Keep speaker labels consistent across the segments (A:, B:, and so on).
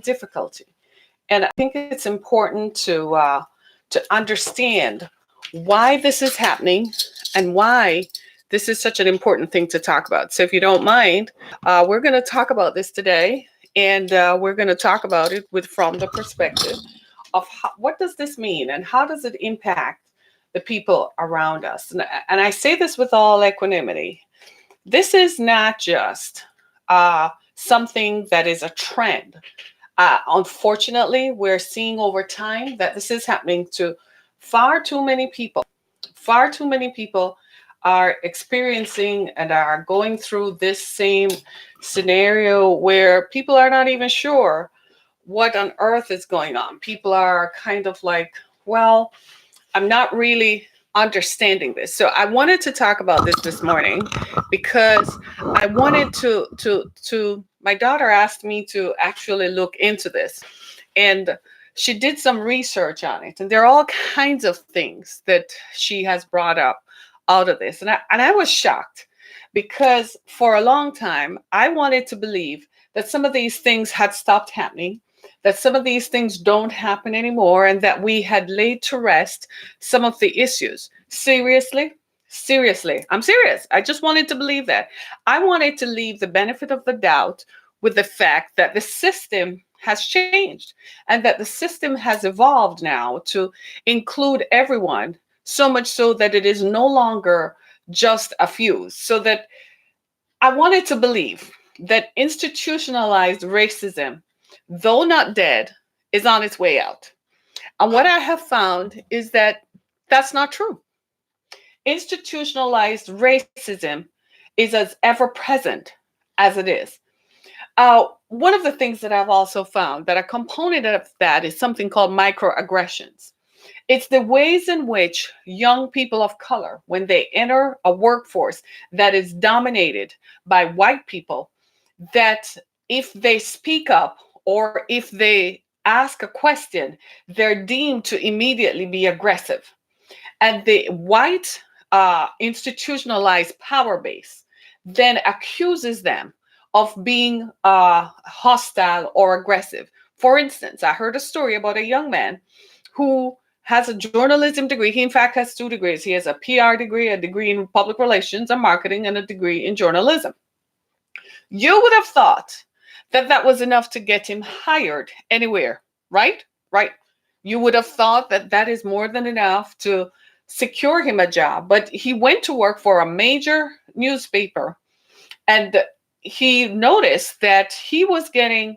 A: difficulty. And I think it's important to understand why this is happening and why this is such an important thing to talk about. So if you don't mind, we're going to talk about this today, and we're going to talk about it with from the perspective of what does this mean and how does it impact the people around us. And I say this with all equanimity. This is not just something that is a trend. Unfortunately, we're seeing over time that this is happening to far too many people. Far too many people are experiencing and are going through this same scenario where people are not even sure what on earth is going on. People are kind of like, well, I'm not really understanding this. So I wanted to talk about this morning because I wanted to my daughter asked me to actually look into this, and she did some research on it, and there are all kinds of things that she has brought up out of this. And I was shocked because for a long time I wanted to believe that some of these things had stopped happening, that some of these things don't happen anymore, and that we had laid to rest some of the issues. Seriously? Seriously. I'm serious. I just wanted to believe that. I wanted to leave the benefit of the doubt with the fact that the system has changed and that the system has evolved now to include everyone, so much so that it is no longer just a few. So that I wanted to believe that institutionalized racism, though not dead, is on its way out. And what I have found is that that's not true. Institutionalized racism is as ever present as it is. One of the things that I've also found that a component of that is something called microaggressions. It's the ways in which young people of color, when they enter a workforce that is dominated by white people, that if they speak up or if they ask a question, they're deemed to immediately be aggressive. And the white institutionalized power base then accuses them of being hostile or aggressive. For instance, I heard a story about a young man who has a journalism degree. He, in fact, has two degrees. He has a PR degree, a degree in public relations and marketing, and a degree in journalism. You would have thought that that was enough to get him hired anywhere, right? Right. You would have thought that that is more than enough to secure him a job. But he went to work for a major newspaper, and he noticed that he was getting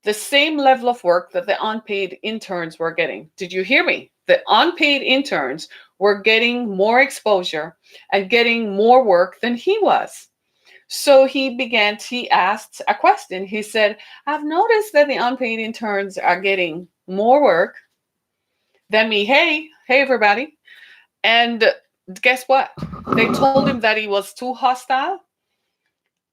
A: the same level of work that the unpaid interns were getting. Did you hear me? The unpaid interns were getting more exposure and getting more work than he was. So he asked a question. He said, I've noticed that the unpaid interns are getting more work than me. Hey, everybody. And guess what? They told him that he was too hostile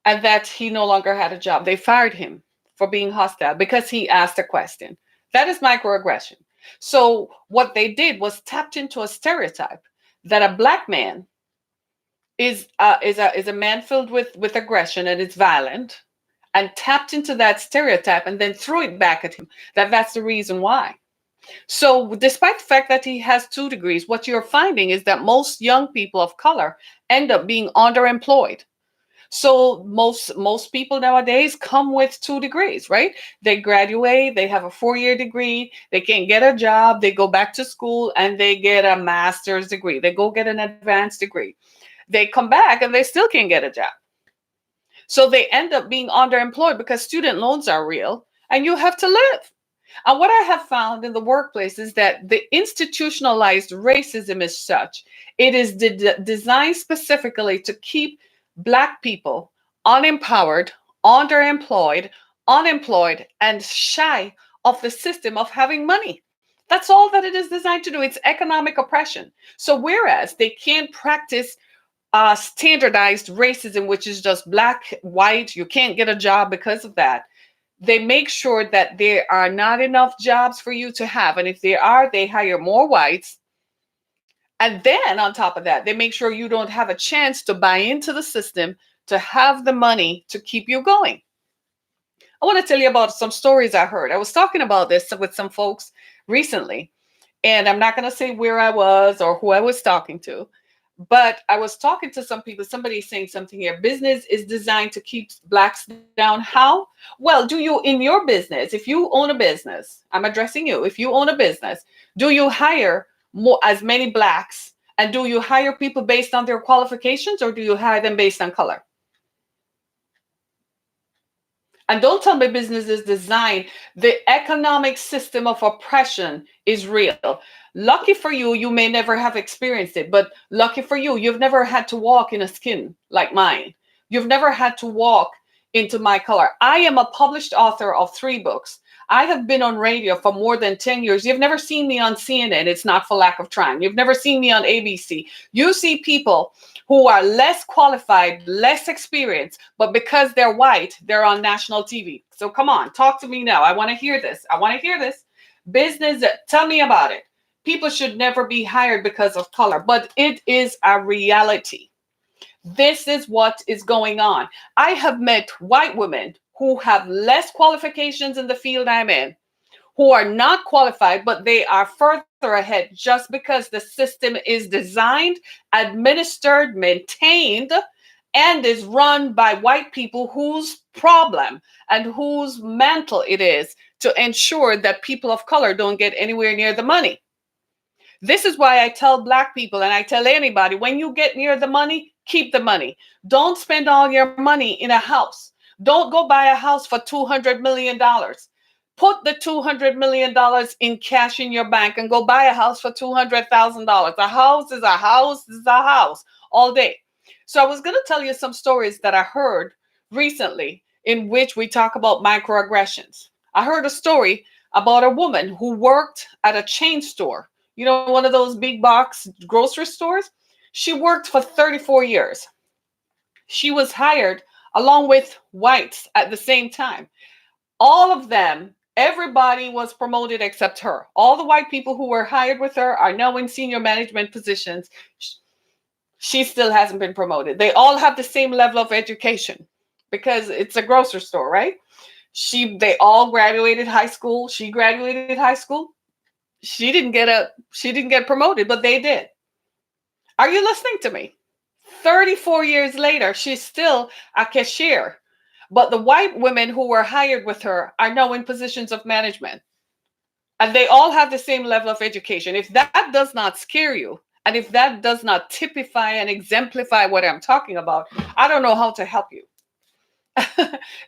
A: and that he no longer had a job. They fired him for being hostile because he asked a question. That is microaggression. So what they did was tapped into a stereotype that a black man is a man filled with aggression and it's violent, and tapped into that stereotype and then threw it back at him. That's the reason why. So despite the fact that he has two degrees, what you're finding is that most young people of color end up being underemployed. So most people nowadays come with two degrees, right? They graduate, they have a 4-year degree, they can't get a job, they go back to school and they get a master's degree. They go get an advanced degree. They come back and they still can't get a job. So they end up being underemployed because student loans are real and you have to live. And what I have found in the workplace is that the institutionalized racism is such, it is designed specifically to keep Black people unempowered, underemployed, unemployed, and shy of the system of having money. That's all that it is designed to do. It's economic oppression. So whereas they can't practice standardized racism, which is just black, white, you can't get a job because of that, they make sure that there are not enough jobs for you to have. And if there are, they hire more whites. And then on top of that, they make sure you don't have a chance to buy into the system, to have the money to keep you going. I want to tell you about some stories I heard. I was talking about this with some folks recently, and I'm not going to say where I was or who I was talking to, but I was talking to some people. Somebody saying something here. Business is designed to keep blacks down. How? Well, do you, in your business, if you own a business, I'm addressing you, if you own a business, do you hire more, as many blacks? And do you hire people based on their qualifications, or do you hire them based on color? And don't tell me business is designed. The economic system of oppression is real. Lucky for you, you may never have experienced it, but lucky for you, you've never had to walk in a skin like mine. You've never had to walk into my color. I am a published author of 3 books. I have been on radio for more than 10 years. You've never seen me on CNN. It's not for lack of trying. You've never seen me on ABC. You see people who are less qualified, less experienced, but because they're white, they're on national TV. So come on, talk to me now. I want to hear this. I want to hear this. Business, tell me about it. People should never be hired because of color, but it is a reality. This is what is going on. I have met white women who have less qualifications in the field I'm in, who are not qualified, but they are further ahead just because the system is designed, administered, maintained, and is run by white people whose problem and whose mantle it is to ensure that people of color don't get anywhere near the money. This is why I tell black people, and I tell anybody, when you get near the money, keep the money. Don't spend all your money in a house. Don't go buy a house for $200 million. Put the $200 million in cash in your bank and go buy a house for $200,000. A house is a house is a house all day. So I was going to tell you some stories that I heard recently in which we talk about microaggressions. I heard a story about a woman who worked at a chain store, one of those big box grocery stores. She worked for 34 years. She was hired along with whites at the same time. All of them, everybody was promoted except her. All the white people who were hired with her are now in senior management positions. She still hasn't been promoted. They all have the same level of education because it's a grocery store, right? They all graduated high school. She graduated high school. She didn't get promoted, but they did. Are you listening to me? 34 years later, she's still a cashier. But the white women who were hired with her are now in positions of management. And they all have the same level of education. If that does not scare you, and if that does not typify and exemplify what I'm talking about, I don't know how to help you.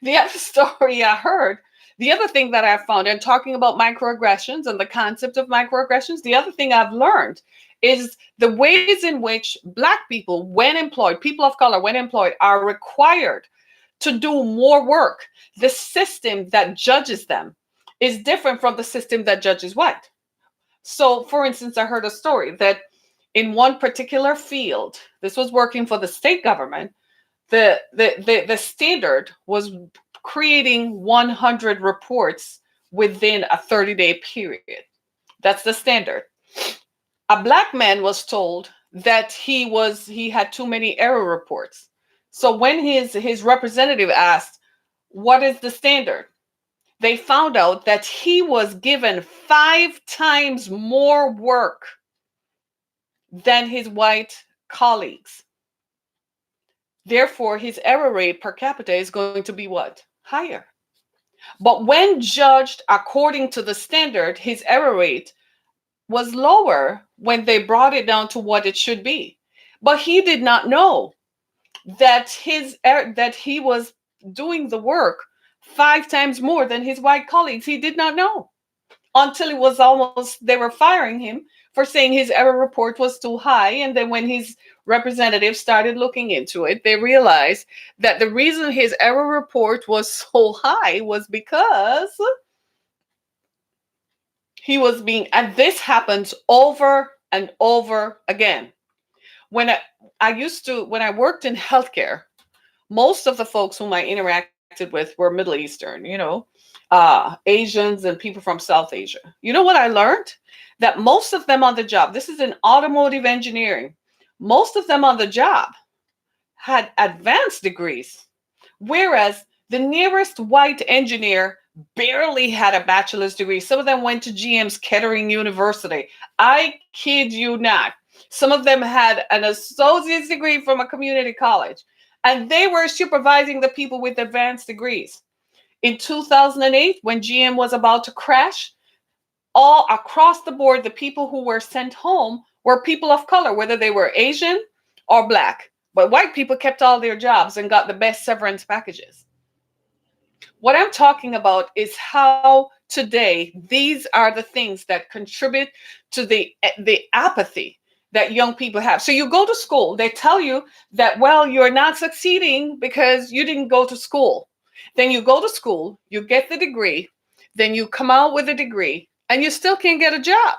A: The other story I heard, the other thing that I found in talking about microaggressions and the concept of microaggressions, the other thing I've learned is the ways in which black people, when employed, people of color, when employed, are required to do more work. The system that judges them is different from the system that judges white. So, for instance, I heard a story that in one particular field, this was working for the state government, the standard was creating 100 reports within a 30-day period. That's the standard. A black man was told that he had too many error reports. So when his representative asked, what is the standard? They found out that he was given 5 times more work than his white colleagues. Therefore, his error rate per capita is going to be what? Higher. But when judged according to the standard, his error rate was lower when they brought it down to what it should be. But he did not know that he was doing the work 5 times more than his white colleagues. He did not know until it was almost, they were firing him for saying his error report was too high. And then when his representatives started looking into it, they realized that the reason his error report was so high was because he was and this happens over and over again. When I worked in healthcare, most of the folks whom I interacted with were Middle Eastern, Asians and people from South Asia. You know what I learned? That most of them on the job, this is in automotive engineering, most of them on the job had advanced degrees, whereas The nearest white engineer barely had a bachelor's degree. Some of them went to GM's Kettering University. I kid you not. Some of them had an associate's degree from a community college, and they were supervising the people with advanced degrees. In 2008, when GM was about to crash, all across the board, the people who were sent home were people of color, whether they were Asian or black. But white people kept all their jobs and got the best severance packages. What I'm talking about is how today these are the things that contribute to the apathy that young people have. So you go to school, they tell you that, well, you're not succeeding because you didn't go to school. Then you go to school, you get the degree, then you come out with a degree, and you still can't get a job.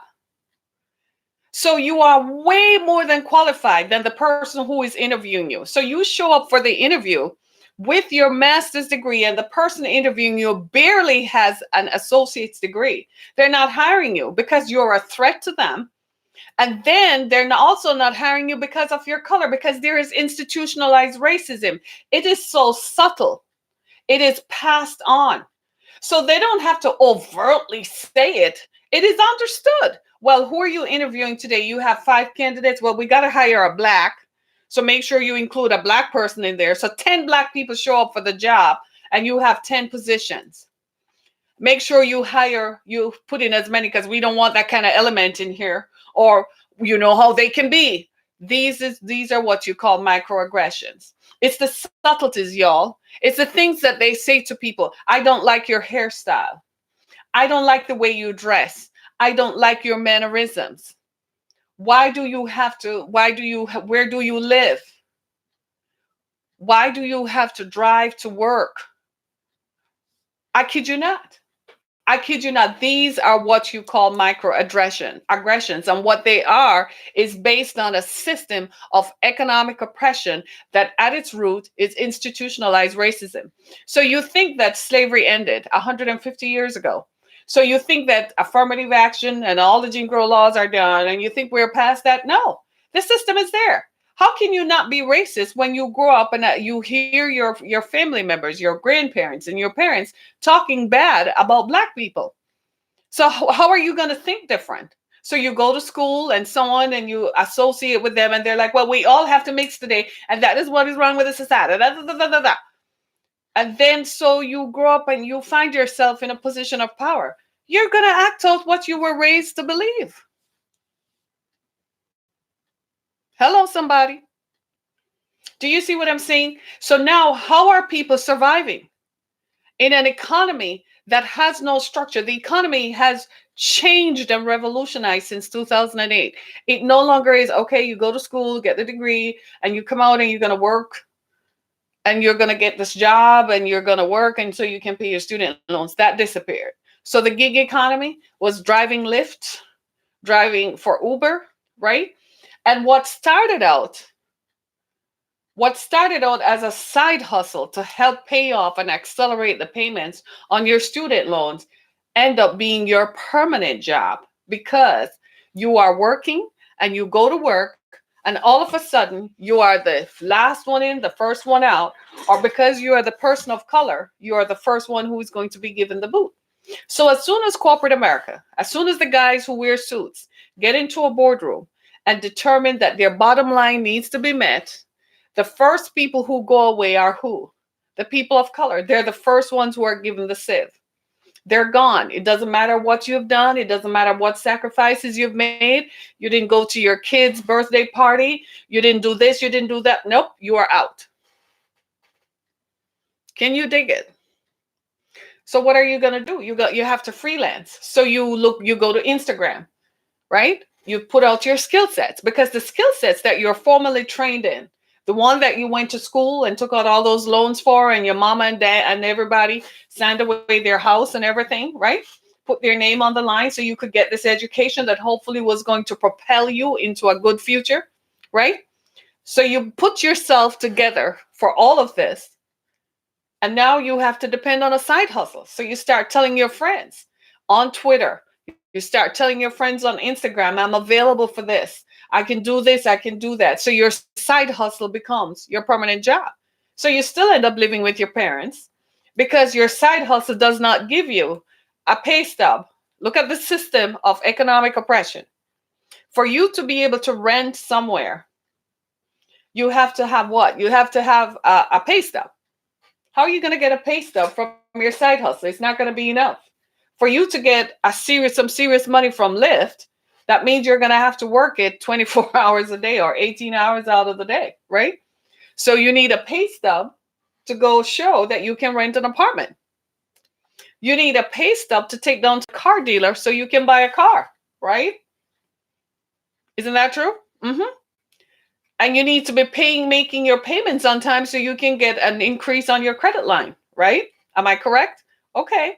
A: So you are way more than qualified than the person who is interviewing you. So you show up for the interview with your master's degree, and the person interviewing you barely has an associate's degree. They're not hiring you because you're a threat to them. And then they're also not hiring you because of your color, because there is institutionalized racism. It is so subtle. It is passed on. So they don't have to overtly say it. It is understood. Well, who are you interviewing today? You have 5 candidates. Well, we got to hire a black. So make sure you include a black person in there. So 10 black people show up for the job and you have 10 positions. Make sure you put in as many, because we don't want that kind of element in here. Or you know how they can be. These are what you call microaggressions. It's the subtleties, y'all. It's the things that they say to people. I don't like your hairstyle. I don't like the way you dress. I don't like your mannerisms. Why do you have to? Where do you live? Why do you have to drive to work? I kid you not. I kid you not. These are what you call aggressions. And what they are is based on a system of economic oppression that at its root is institutionalized racism. So you think that slavery ended 150 years ago. So you think that affirmative action and all the Jim Crow laws are done, and you think we're past that? No, the system is there. How can you not be racist when you grow up and you hear your family members, your grandparents, and your parents talking bad about Black people? So how are you going to think different? So you go to school and so on, and you associate with them, and they're like, well, we all have to mix today, and that is what is wrong with the society. Da, da, da, da, da, da. And then so you grow up and you find yourself in a position of power. You're going to act out what you were raised to believe. Hello, somebody. Do you see what I'm saying? So now, how are people surviving in an economy that has no structure? The economy has changed and revolutionized since 2008. It no longer is, okay, you go to school, get the degree, and you come out and you're going to work, and you're going to get this job, and you're going to work, and so you can pay your student loans. That disappeared. So the gig economy was driving Lyft, driving for Uber, right? And what started out as a side hustle to help pay off and accelerate the payments on your student loans end up being your permanent job, because you are working and you go to work, and all of a sudden you are the last one in, the first one out, or because you are the person of color, you are the first one who is going to be given the boot. So as soon as corporate America, as soon as the guys who wear suits get into a boardroom and determine that their bottom line needs to be met, the first people who go away are who? The people of color. They're the first ones who are given the sieve. They're gone. It doesn't matter what you've done. It doesn't matter what sacrifices you've made. You didn't go to your kid's birthday party. You didn't do this. You didn't do that. Nope, you are out. Can you dig it? So what are you going to do? You have to freelance. So you go to Instagram, right? You put out your skill sets, because the skill sets that you're formally trained in, the one that you went to school and took out all those loans for, and your mama and dad and everybody signed away their house and everything, right? Put their name on the line so you could get this education that hopefully was going to propel you into a good future, right? So you put yourself together for all of this. And now you have to depend on a side hustle. So you start telling your friends on Twitter, you start telling your friends on Instagram, I'm available for this. I can do this, I can do that. So your side hustle becomes your permanent job. So you still end up living with your parents. because your side hustle does not give you a pay stub. Look at the system of economic oppression. For you to be able to rent somewhere, you have to have what? You have to have a pay stub. How are you going to get a pay stub from your side hustle? It's not going to be enough. For you to get some serious money from Lyft, that means you're going to have to work it 24 hours a day or 18 hours out of the day, right? So you need a pay stub to go show that you can rent an apartment. You need a pay stub to take down to the car dealer so you can buy a car, right? Isn't that true? Mm-hmm. And you need to be making your payments on time so you can get an increase on your credit line, right? Am I correct? Okay.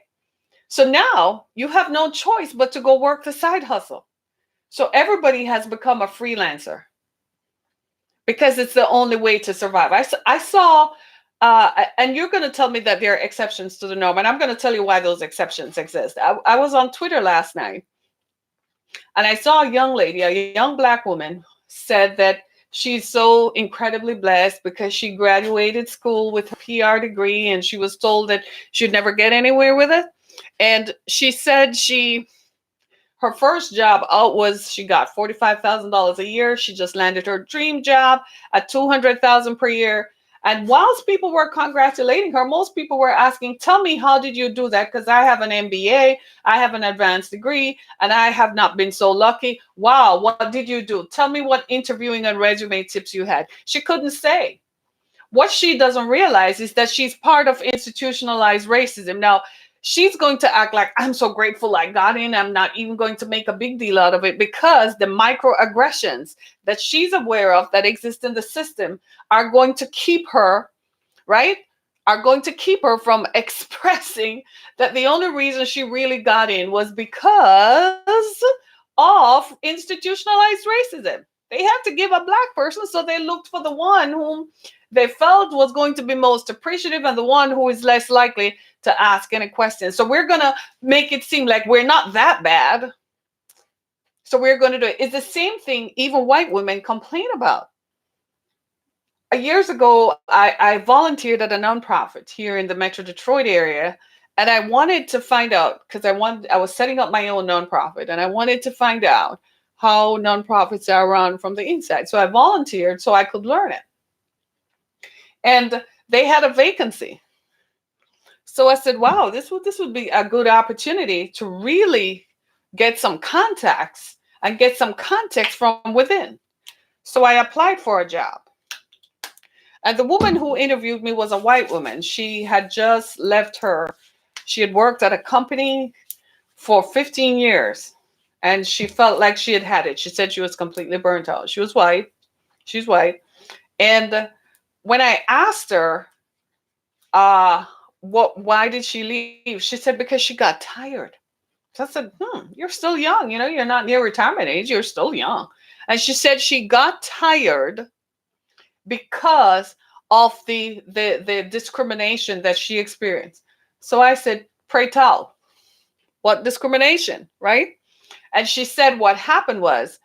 A: So now you have no choice but to go work the side hustle. So everybody has become a freelancer because it's the only way to survive. I saw, and you're going to tell me that there are exceptions to the norm, and I'm going to tell you why those exceptions exist. I was on Twitter last night, and I saw a young lady, a young Black woman, said that she's so incredibly blessed because she graduated school with her PR degree, and she was told that she'd never get anywhere with it. And she said her first job out was she got $45,000 a year. She just landed her dream job at $200,000 per year. And whilst people were congratulating her, most people were asking, "Tell me, how did you do that? Because I have an MBA, I have an advanced degree, and I have not been so lucky. Wow, what did you do? Tell me what interviewing and resume tips you had." She couldn't say. What she doesn't realize is that she's part of institutionalized racism. Now, she's going to act like, "I'm so grateful I got in. I'm not even going to make a big deal out of it," because the microaggressions that she's aware of that exist in the system are going to keep her, right? Are going to keep her from expressing that the only reason she really got in was because of institutionalized racism. They had to give a Black person, so they looked for the one whom they felt was going to be most appreciative and the one who is less likely to ask any questions. So we're going to make it seem like we're not that bad. So we're going to do it. It's the same thing even white women complain about. Years ago, I volunteered at a nonprofit here in the Metro Detroit area, and I wanted to find out because I was setting up my own nonprofit, and I wanted to find out how nonprofits are run from the inside. So I volunteered so I could learn it. And they had a vacancy. So I said, "Wow, this would be a good opportunity to really get some contacts and get some context from within." So I applied for a job. And the woman who interviewed me was a white woman. She had just she had worked at a company for 15 years, and she felt like she had had it. She said she was completely burnt out. She was white. She's white. And when I asked her, why did she leave? She said, "Because she got tired." So I said, "You're still young. You're not near retirement age. You're still young." And she said she got tired because of the discrimination that she experienced. So I said, "Pray tell, what discrimination?" Right? And she said what happened was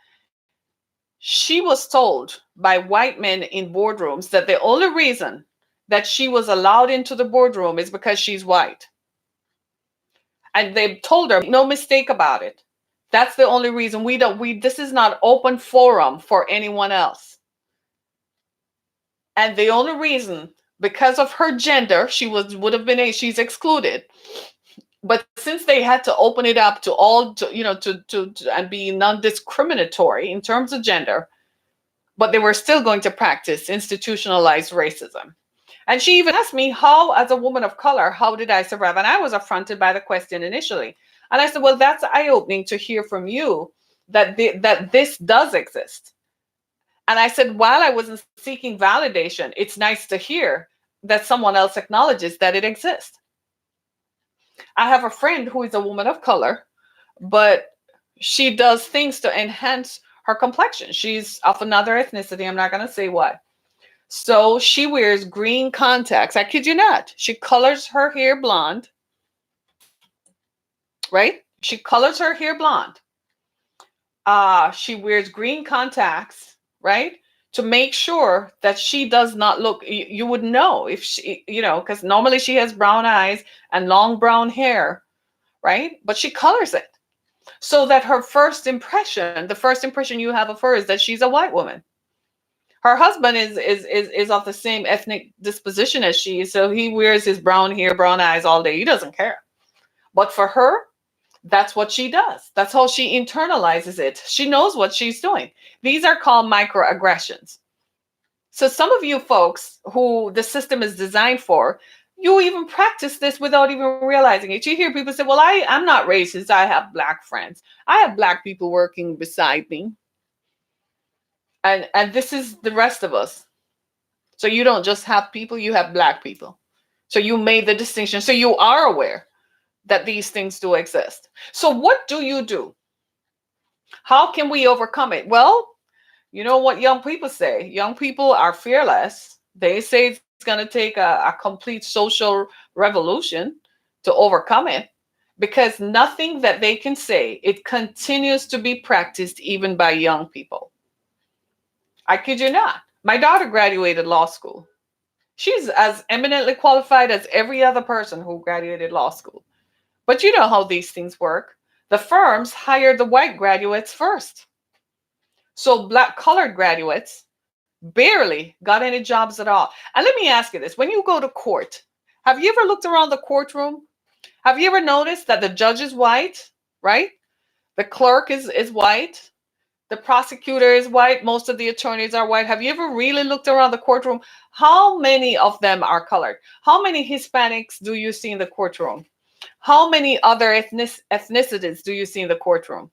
A: she was told by white men in boardrooms that the only reason that she was allowed into the boardroom is because she's white. And they told her, "No mistake about it. That's the only reason. This is not open forum for anyone else." And the only reason, because of her gender, she's excluded. But since they had to open it up to all, to and be non-discriminatory in terms of gender, but they were still going to practice institutionalized racism. And she even asked me, how, as a woman of color, how did I survive? And I was affronted by the question initially. And I said, well, that's eye-opening to hear from you that this does exist. And I said, while I wasn't seeking validation, it's nice to hear that someone else acknowledges that it exists. I have a friend who is a woman of color, but she does things to enhance her complexion. She's of another ethnicity. I'm not going to say what. So she wears green contacts. I kid you not. She colors her hair blonde, right? She colors her hair blonde. She wears green contacts, right? to make sure that she does not look, you would know if she, because normally she has brown eyes and long brown hair, right? But she colors it so that her first impression, the first impression you have of her is that she's a white woman. Her husband is of the same ethnic disposition as she is, so he wears his brown hair, brown eyes all day. He doesn't care. But for her, that's what she does. That's how she internalizes it. She knows what she's doing. These are called microaggressions. So some of you folks who the system is designed for, you even practice this without even realizing it. You hear people say, well, I'm not racist. I have black friends. I have black people working beside me. And this is the rest of us. So you don't just have people, you have black people. So you made the distinction. So you are aware that these things do exist. So what do you do? How can we overcome it? Well, you know what young people say? Young people are fearless. They say it's going to take a complete social revolution to overcome it because nothing that they can say, it continues to be practiced even by young people. I kid you not. My daughter graduated law school. She's as eminently qualified as every other person who graduated law school. But you know how these things work. The firms hire the white graduates first. So black colored graduates barely got any jobs at all. And let me ask you this. When you go to court, have you ever looked around the courtroom? Have you ever noticed that the judge is white, right? The clerk is white. The prosecutor is white. Most of the attorneys are white. Have you ever really looked around the courtroom? How many of them are colored? How many Hispanics do you see in the courtroom? How many other ethnicities do you see in the courtroom?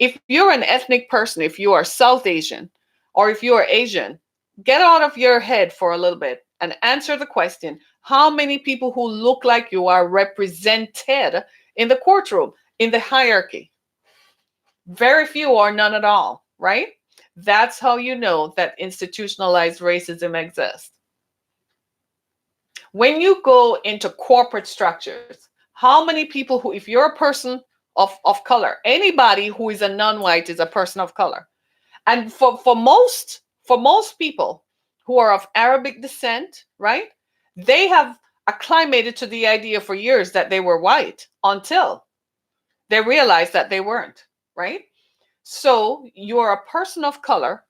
A: If you're an ethnic person, if you are South Asian, or if you are Asian, get out of your head for a little bit and answer the question, how many people who look like you are represented in the courtroom, in the hierarchy? Very few or none at all, right? That's how you know that institutionalized racism exists. When you go into corporate structures, how many people who, if you're a person of color, anybody who is a non-white is a person of color. And for most people who are of Arabic descent, right? They have acclimated to the idea for years that they were white until they realized that they weren't, right? So you're a person of color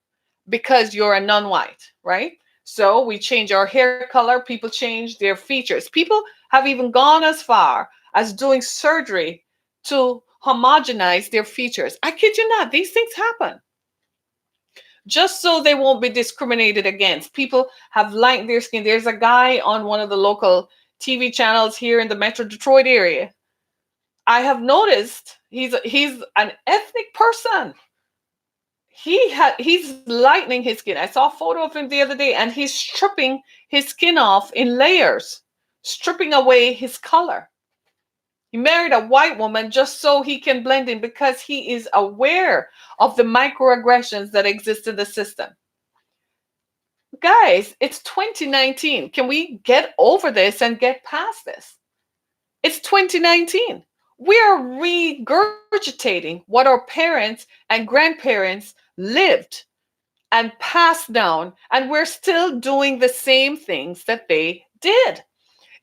A: because you're a non-white, right? So we change our hair color, people change their features. People have even gone as far as doing surgery to homogenize their features. I kid you not, these things happen. Just so they won't be discriminated against. People have lightened their skin. There's a guy on one of the local TV channels here in the Metro Detroit area. I have noticed he's an ethnic person. He's lightening his skin. I saw a photo of him the other day, and he's stripping his skin off in layers, stripping away his color. He married a white woman just so he can blend in because he is aware of the microaggressions that exist in the system. Guys, it's 2019. Can we get over this and get past this? It's 2019. We are regurgitating what our parents and grandparents lived and passed down, and we're still doing the same things that they did.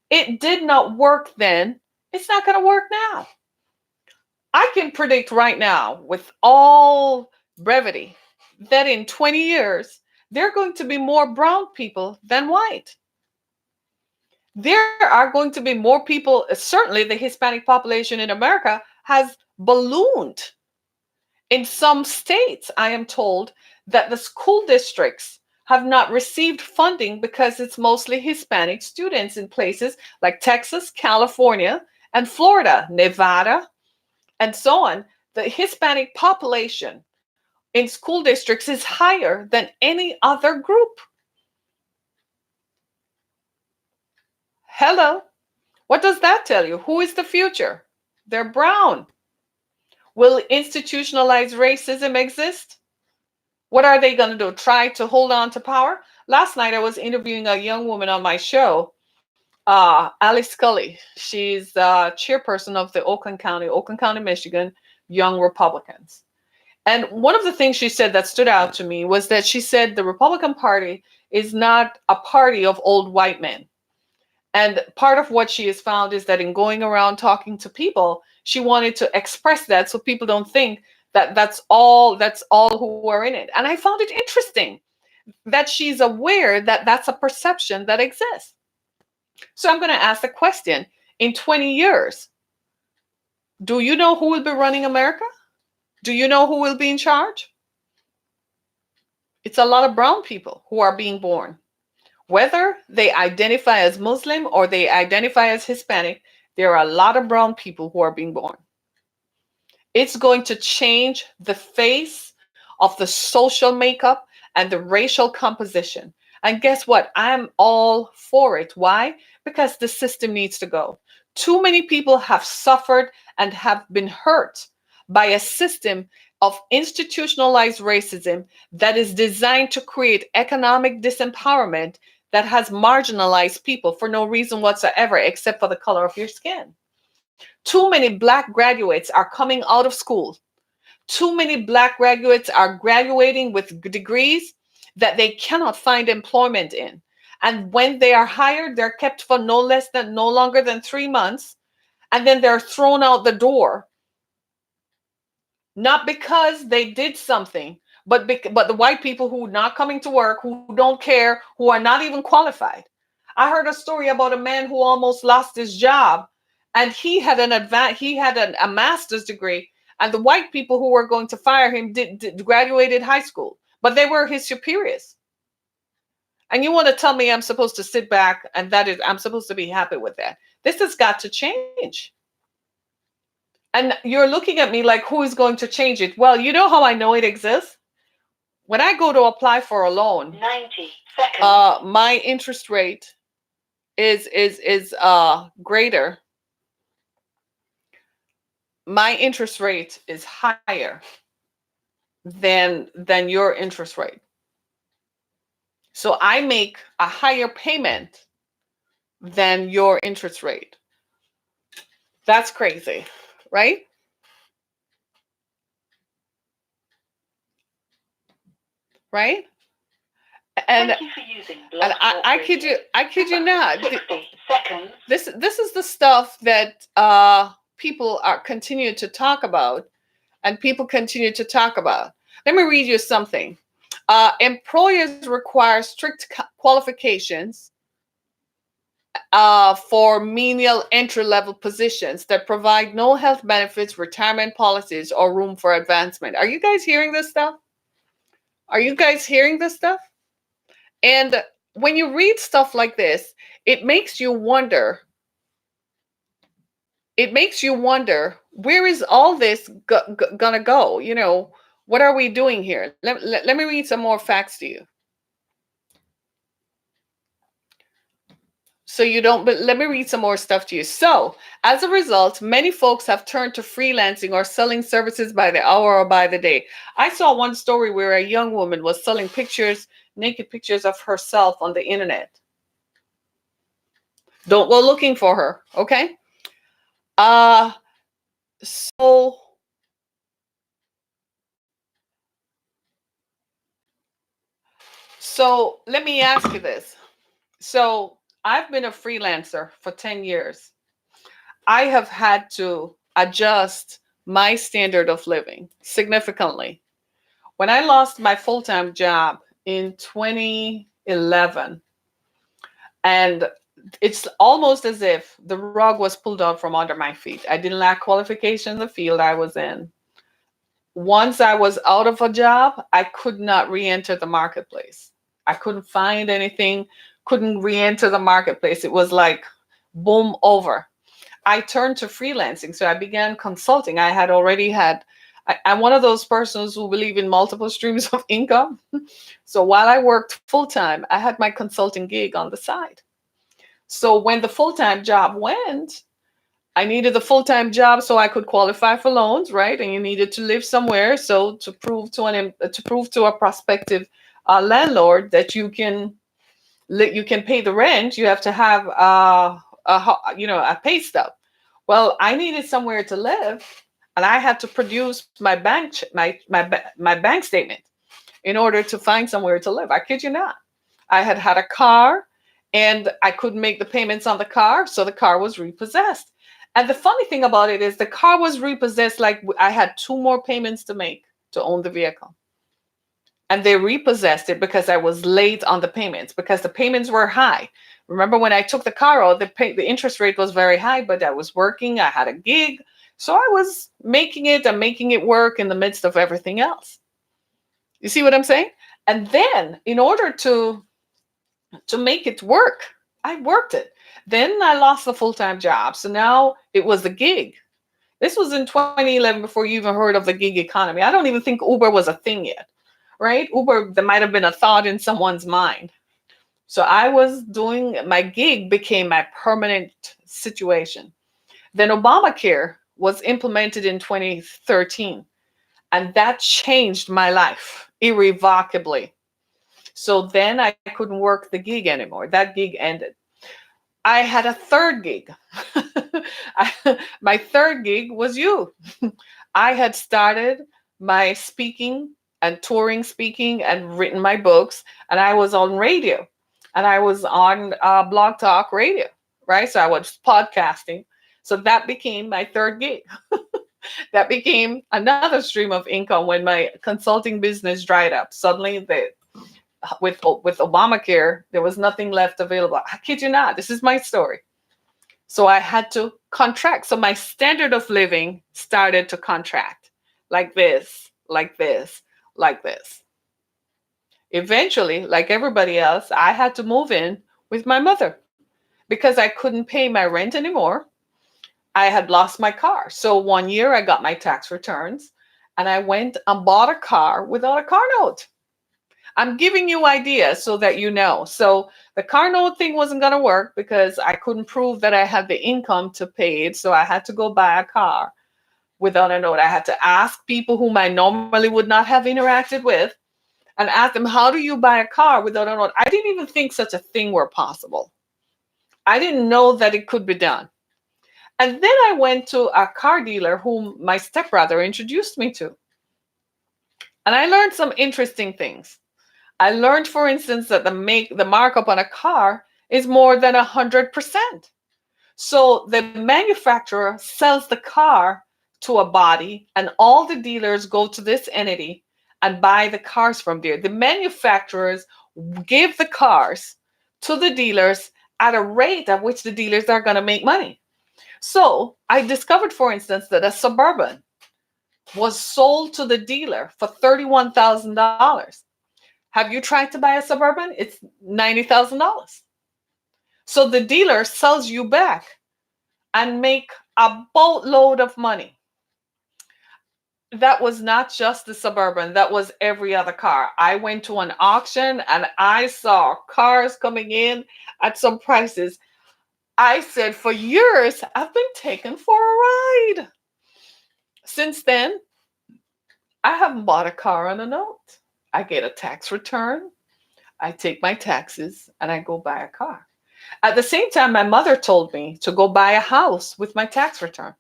A: It did not work then. It's not going to work now. I can predict right now, with all brevity, that in 20 years, there are going to be more brown people than white. There are going to be more people, certainly the Hispanic population in America has ballooned. In some states, I am told that the school districts have not received funding because it's mostly Hispanic students in places like Texas, California, and Florida, Nevada, and so on. The Hispanic population in school districts is higher than any other group. Hello. What does that tell you? Who is the future? They're brown. Will institutionalized racism exist? What are they going to do? Try to hold on to power? Last night I was interviewing a young woman on my show, Alice Scully. She's chairperson of the Oakland County, Michigan Young Republicans. And one of the things she said that stood out to me was that she said the Republican Party is not a party of old white men. And part of what she has found is that in going around talking to people, she wanted to express that so people don't think that that's all who are in it. And I found it interesting that she's aware that that's a perception that exists. So I'm going to ask the question, in 20 years, do you know who will be running America? Do you know who will be in charge? It's a lot of brown people who are being born. Whether they identify as Muslim or they identify as Hispanic, there are a lot of brown people who are being born. It's going to change the face of the social makeup and the racial composition. And guess what? I'm all for it. Why? Because the system needs to go. Too many people have suffered and have been hurt by a system of institutionalized racism that is designed to create economic disempowerment that has marginalized people for no reason whatsoever except for the color of your skin. Too many Black graduates are coming out of school. Too many Black graduates are graduating with degrees that they cannot find employment in. And when they are hired, they're kept for no longer than 3 months, and then they're thrown out the door. Not because they did something, but the white people who are not coming to work, who don't care, who are not even qualified. I heard a story about a man who almost lost his job, and he had a master's degree, and the white people who were going to fire him did graduated high school, but they were his superiors. And you want to tell me I'm supposed to sit back and that is I'm supposed to be happy with that? This has got to change. And you're looking at me like, who is going to change it? Well, you know how I know it exists? When I go to apply for a loan, 90 seconds. My interest rate is greater. My interest rate is higher than your interest rate. So I make a higher payment than your interest rate. That's crazy, right? Right? And thank you for using and I kid you not. 60 seconds. This is the stuff that people are continue to talk about, and people continue to talk about. Let me read you something. Employers require strict qualifications for menial entry-level positions that provide no health benefits, retirement policies, or room for advancement. Are you guys hearing this stuff? Are you guys hearing this stuff? And when you read stuff like this, it makes you wonder. It makes you wonder, where is all this gonna go? You know, what are we doing here? Let me read some more facts to you. So you don't, but let me read some more stuff to you. So as a result, many folks have turned to freelancing or selling services by the hour or by the day. I saw one story where a young woman was selling pictures, naked pictures of herself on the internet. Don't go looking for her, okay? So let me ask you this. So I've been a freelancer for 10 years. I have had to adjust my standard of living significantly. When I lost my full-time job in 2011, and it's almost as if the rug was pulled out from under my feet. I didn't lack qualification in the field I was in. Once I was out of a job, I could not re-enter the marketplace. I couldn't find anything, couldn't re-enter the marketplace. It was like boom, over. I turned to freelancing. So I began consulting. I'm one of those persons who believe in multiple streams of income. So while I worked full-time, I had my consulting gig on the side. So when the full-time job went, I needed the full-time job so I could qualify for loans, right? And you needed to live somewhere. So to prove to a prospective landlord that you can pay the rent, you have to have a pay stub. Well, I needed somewhere to live, and I had to produce my my bank statement in order to find somewhere to live. I kid you not. I had had a car and I couldn't make the payments on the car, so the car was repossessed. And the funny thing about it is the car was repossessed like I had two more payments to make to own the vehicle. And they repossessed it because I was late on the payments because the payments were high. Remember when I took the car out, the interest rate was very high, but I was working, I had a gig. So I was making it and making it work in the midst of everything else. You see what I'm saying? And then in order to make it work, I worked it. Then I lost the full-time job. So now it was the gig. This was in 2011 before you even heard of the gig economy. I don't even think Uber was a thing yet, right? Uber, there might have been a thought in someone's mind. So I was doing my gig became my permanent situation. Then Obamacare was implemented in 2013, and that changed my life irrevocably. So then I couldn't work the gig anymore. That gig ended. I had a third gig. My third gig was you. I had started my speaking and touring speaking and written my books, and I was on radio and I was on Blog Talk Radio, right? So I was podcasting. So that became my third gig. That became another stream of income when my consulting business dried up. Suddenly, with Obamacare, there was nothing left available. I kid you not. This is my story. So I had to contract. So my standard of living started to contract like this, like this, like this. Eventually, like everybody else, I had to move in with my mother because I couldn't pay my rent anymore. I had lost my car. So one year I got my tax returns and I went and bought a car without a car note. I'm giving you ideas so that you know. So the car note thing wasn't going to work because I couldn't prove that I had the income to pay it. So I had to go buy a car without a note. I had to ask people whom I normally would not have interacted with and ask them, how do you buy a car without a note? I didn't even think such a thing were possible. I didn't know that it could be done. And then I went to a car dealer whom my stepbrother introduced me to. And I learned some interesting things. I learned, for instance, that the markup on a car is more than 100%. So the manufacturer sells the car to a body, and all the dealers go to this entity and buy the cars from there. The manufacturers give the cars to the dealers at a rate at which the dealers are going to make money. So I discovered, for instance, that a Suburban was sold to the dealer for $31,000. Have you tried to buy a Suburban? It's $90,000. So the dealer sells you back and make a boatload of money. That was not just the Suburban, that was every other car. I went to an auction and I saw cars coming in at some prices. I said, for years, I've been taken for a ride. Since then, I haven't bought a car on a note. I get a tax return, I take my taxes, and I go buy a car. At the same time, my mother told me to go buy a house with my tax return.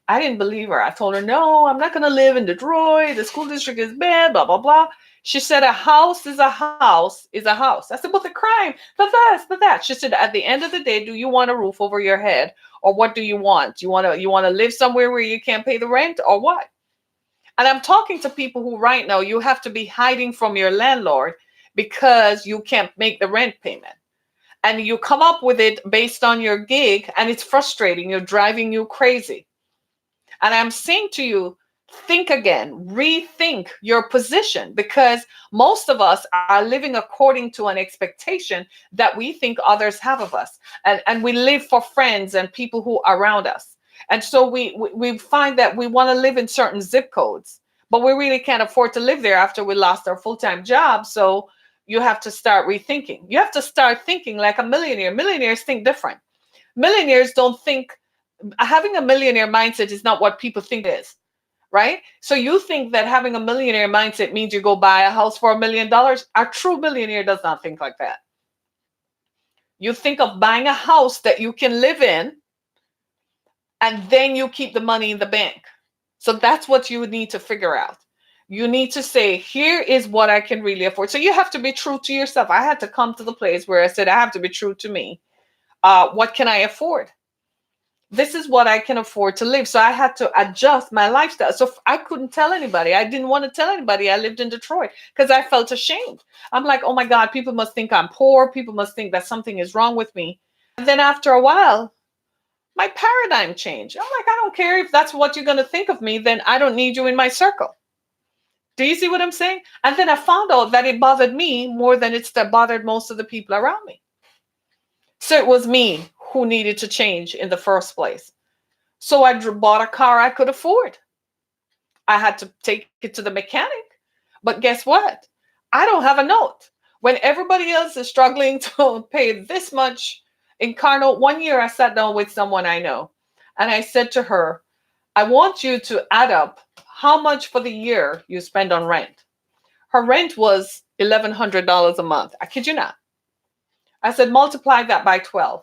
A: I didn't believe her. I told her, no, I'm not going to live in Detroit. The school district is bad, blah, blah, blah. She said, a house is a house is a house. I said, but the crime, the this, the that. She said, at the end of the day, do you want a roof over your head? Or what do you want? You want to live somewhere where you can't pay the rent or what? And I'm talking to people who right now, you have to be hiding from your landlord because you can't make the rent payment. And you come up with it based on your gig, and it's frustrating. You're driving you crazy. And I'm saying to you, think again, rethink your position, because most of us are living according to an expectation that we think others have of us. And we live for friends and people who are around us. And so we find that we want to live in certain zip codes, but we really can't afford to live there after we lost our full-time job. So you have to start rethinking. You have to start thinking like a millionaire. Millionaires think different. Millionaires don't think, having a millionaire mindset is not what people think it is, right? So you think that having a millionaire mindset means you go buy a house for $1 million. A true millionaire does not think like that. You think of buying a house that you can live in, and then you keep the money in the bank. So that's what you need to figure out. You need to say, here is what I can really afford. So you have to be true to yourself. I had to come to the place where I said, I have to be true to me. What can I afford? This is what I can afford to live. So I had to adjust my lifestyle. So I couldn't tell anybody. I didn't want to tell anybody I lived in Detroit because I felt ashamed. I'm like, oh my God, people must think I'm poor. People must think that something is wrong with me. And then after a while, my paradigm changed. I'm like, I don't care if that's what you're going to think of me, then I don't need you in my circle. Do you see what I'm saying? And then I found out that it bothered me more than it's that bothered most of the people around me. So it was me who needed to change in the first place. So I bought a car I could afford. I had to take it to the mechanic. But guess what? I don't have a note. When everybody else is struggling to pay this much in car note, one year I sat down with someone I know and I said to her, I want you to add up how much for the year you spend on rent. Her rent was $1,100 a month. I kid you not. I said, multiply that by 12.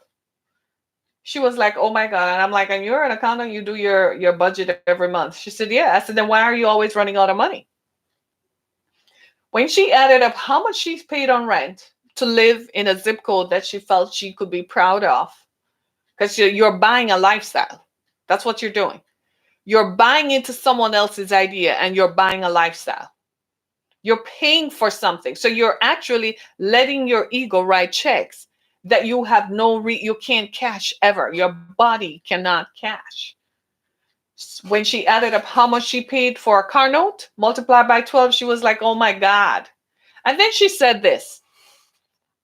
A: She was like, oh my God. And I'm like, and you're an accountant, you do your budget every month. She said, yeah. I said, then why are you always running out of money? When she added up how much she's paid on rent to live in a zip code that she felt she could be proud of, because you're buying a lifestyle. That's what you're doing. You're buying into someone else's idea and you're buying a lifestyle. You're paying for something. So you're actually letting your ego write checks that you have you can't cash ever. Your body cannot cash. When she added up how much she paid for a car note, multiplied by 12, she was like, oh my God. And then she said this,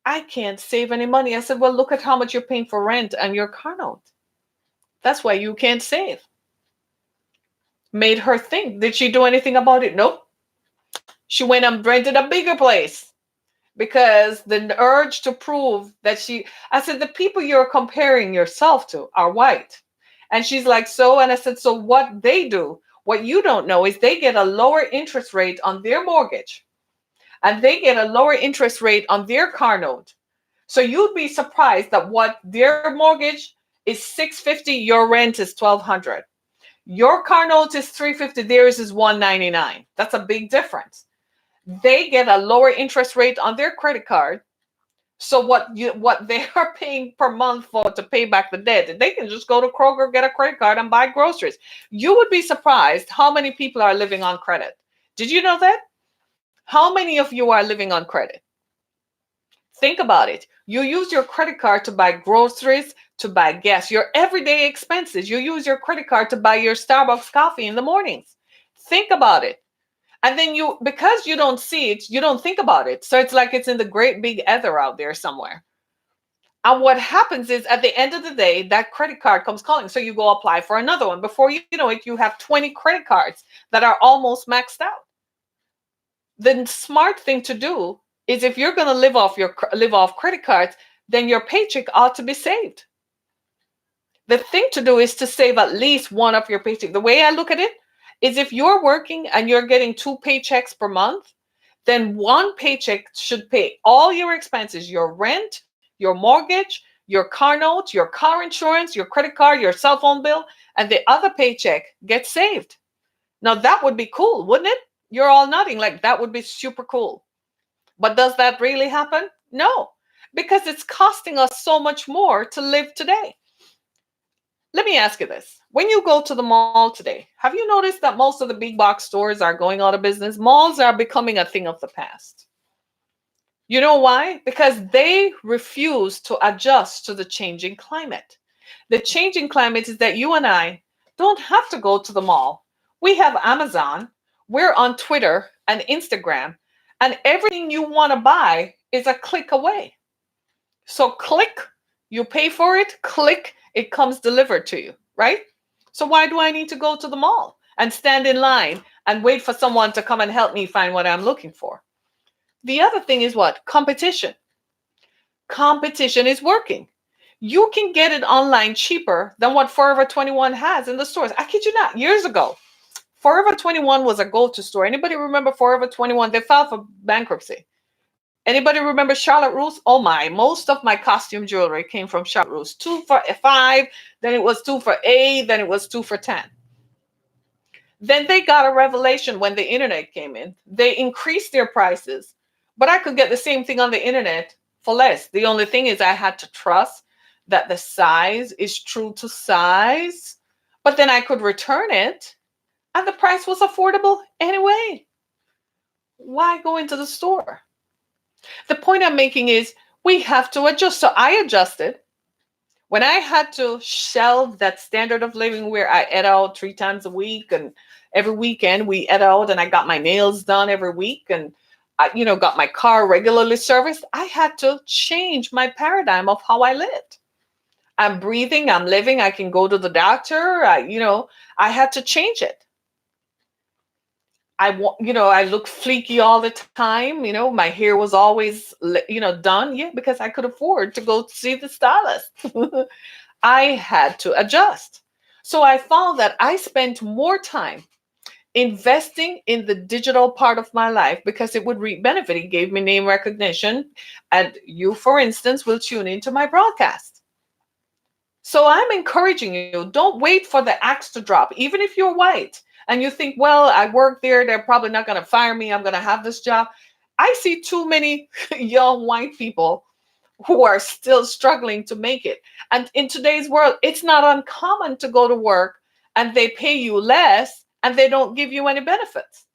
A: I can't save any money. I said, well, look at how much you're paying for rent and your car note. That's why you can't save. Made her think. Did she do anything about it? Nope. She went and rented a bigger place because the urge to prove that I said, the people you're comparing yourself to are white. And she's like, so, and I said, so what they do, what you don't know is they get a lower interest rate on their mortgage and they get a lower interest rate on their car note. So you'd be surprised that what their mortgage is $650, your rent is $1,200. Your car note is $350, theirs is $199. That's a big difference. They get a lower interest rate on their credit card. So what they are paying per month for to pay back the debt, they can just go to Kroger, get a credit card and buy groceries. You would be surprised how many people are living on credit. Did you know that? How many of you are living on credit? Think about it. You use your credit card to buy groceries, to buy gas, your everyday expenses. You use your credit card to buy your Starbucks coffee in the mornings. Think about it. And then because you don't see it, you don't think about it. So it's like it's in the great big ether out there somewhere. And what happens is at the end of the day, that credit card comes calling. So you go apply for another one. Before you know it, you have 20 credit cards that are almost maxed out. The smart thing to do is if you're going to live off credit cards, then your paycheck ought to be saved. The thing to do is to save at least one of your paycheck. The way I look at it is if you're working and you're getting 2 paychecks per month, then one paycheck should pay all your expenses, your rent, your mortgage, your car note, your car insurance, your credit card, your cell phone bill, and the other paycheck gets saved. Now that would be cool, wouldn't it? You're all nodding like that would be super cool. But does that really happen? No, because it's costing us so much more to live today. Let me ask you this. When you go to the mall today, have you noticed that most of the big box stores are going out of business? Malls are becoming a thing of the past. You know why? Because they refuse to adjust to the changing climate. The changing climate is that you and I don't have to go to the mall. We have Amazon, we're on Twitter and Instagram, and everything you want to buy is a click away. So click, you pay for it, click, it comes delivered to you, right? So why do I need to go to the mall and stand in line and wait for someone to come and help me find what I'm looking for? The other thing is what? Competition. Competition is working. You can get it online cheaper than what Forever 21 has in the stores. I kid you not, years ago, Forever 21 was a go-to store. Anybody remember Forever 21? They filed for bankruptcy. Anybody remember Charlotte Russe? Oh my, most of my costume jewelry came from Charlotte Russe. 2 for $5, then it was 2 for $8, then it was 2 for $10. Then they got a revelation when the internet came in. They increased their prices, but I could get the same thing on the internet for less. The only thing is I had to trust that the size is true to size, but then I could return it and the price was affordable anyway. Why go into the store? The point I'm making is we have to adjust. So I adjusted. When I had to shelve that standard of living where I ate out 3 times a week and every weekend we ate out and I got my nails done every week and I, got my car regularly serviced, I had to change my paradigm of how I lived. I'm breathing, I'm living, I can go to the doctor. I had to change it. I look fleeky all the time. My hair was always, done. Yeah, because I could afford to go see the stylist. I had to adjust. So I found that I spent more time investing in the digital part of my life because it would reap benefit. It gave me name recognition. And you, for instance, will tune into my broadcast. So I'm encouraging you, don't wait for the axe to drop, even if you're white and you think, well, I work there, they're probably not going to fire me, I'm going to have this job. I see too many young white people who are still struggling to make it. And in today's world, it's not uncommon to go to work and they pay you less and they don't give you any benefits,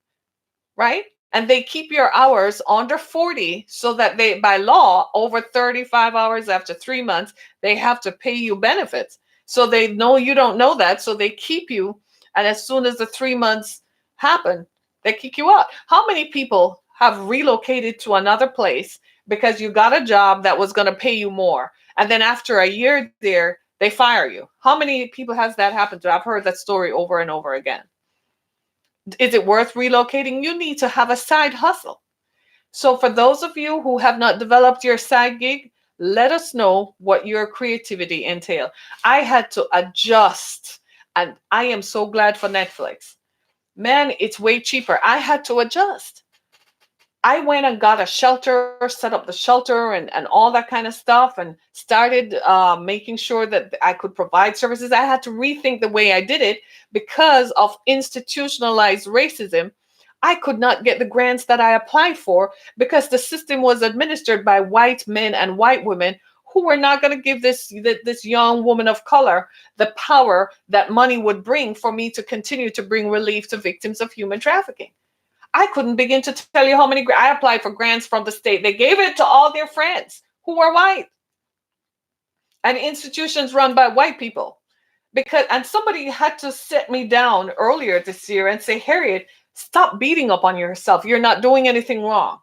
A: right? And they keep your hours under 40 so that they, by law, over 35 hours after 3 months, they have to pay you benefits. So they know you don't know that. So they keep you. And as soon as the 3 months happen, they kick you out. How many people have relocated to another place because you got a job that was going to pay you more? And then after a year there, they fire you. How many people has that happened to? I've heard that story over and over again. Is it worth relocating? You need to have a side hustle. So for those of you who have not developed your side gig, let us know what your creativity entail. I had to adjust, and I am so glad for Netflix. Man, it's way cheaper. I had to adjust. I went and got a shelter, set up the shelter and all that kind of stuff, and started making sure that I could provide services. I had to rethink the way I did it because of institutionalized racism. I could not get the grants that I applied for because the system was administered by white men and white women who were not going to give this young woman of color the power that money would bring for me to continue to bring relief to victims of human trafficking. I couldn't begin to tell you how many I applied for grants from the state. They gave it to all their friends who were white and institutions run by white people. And somebody had to sit me down earlier this year and say, Harriet, stop beating up on yourself. You're not doing anything wrong.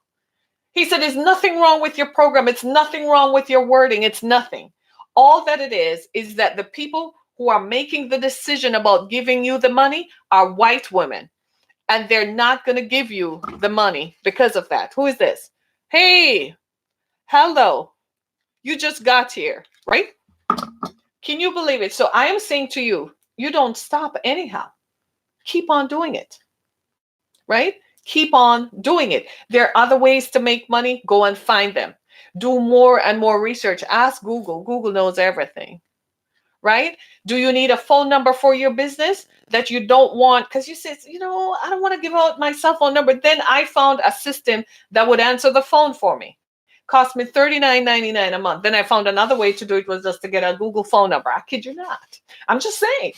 A: He said, there's nothing wrong with your program. It's nothing wrong with your wording. It's nothing. All that it is that the people who are making the decision about giving you the money are white women. And they're not going to give you the money because of that. Who is this? Hey, hello. You just got here, right? Can you believe it? So I am saying to you, you don't stop anyhow. Keep on doing it, right? Keep on doing it. There are other ways to make money. Go and find them. Do more and more research. Ask Google. Google knows everything. Right? Do you need a phone number for your business that you don't want? Because you said, I don't want to give out my cell phone number. Then I found a system that would answer the phone for me. Cost me $39.99 a month. Then I found another way to do it was just to get a Google phone number. I kid you not. I'm just saying.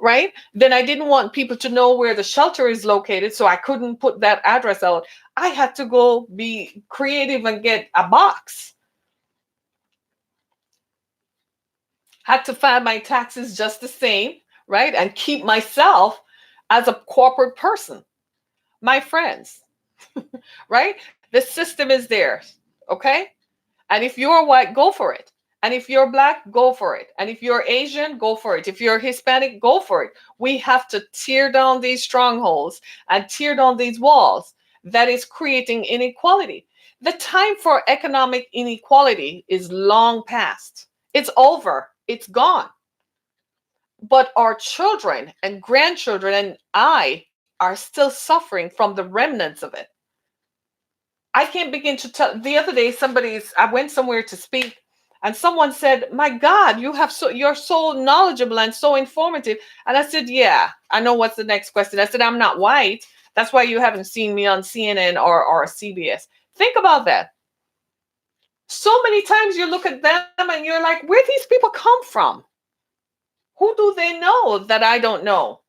A: Right? Then I didn't want people to know where the shelter is located, so I couldn't put that address out. I had to go be creative and get a box. Had to file my taxes just the same, right? And keep myself as a corporate person. My friends, right? The system is there, okay? And if you're white, go for it. And if you're black, go for it. And if you're Asian, go for it. If you're Hispanic, go for it. We have to tear down these strongholds and tear down these walls that is creating inequality. The time for economic inequality is long past. It's over. It's gone. But our children and grandchildren and I are still suffering from the remnants of it. I can't begin to tell. The other day, I went somewhere to speak, And someone said, "My God, you're so knowledgeable and so informative." And I said, "Yeah, I know what's the next question." I said, "I'm not white. That's why you haven't seen me on CNN or CBS." Think about that. So many times you look at them and you're like, where these people come from? Who do they know that I don't know?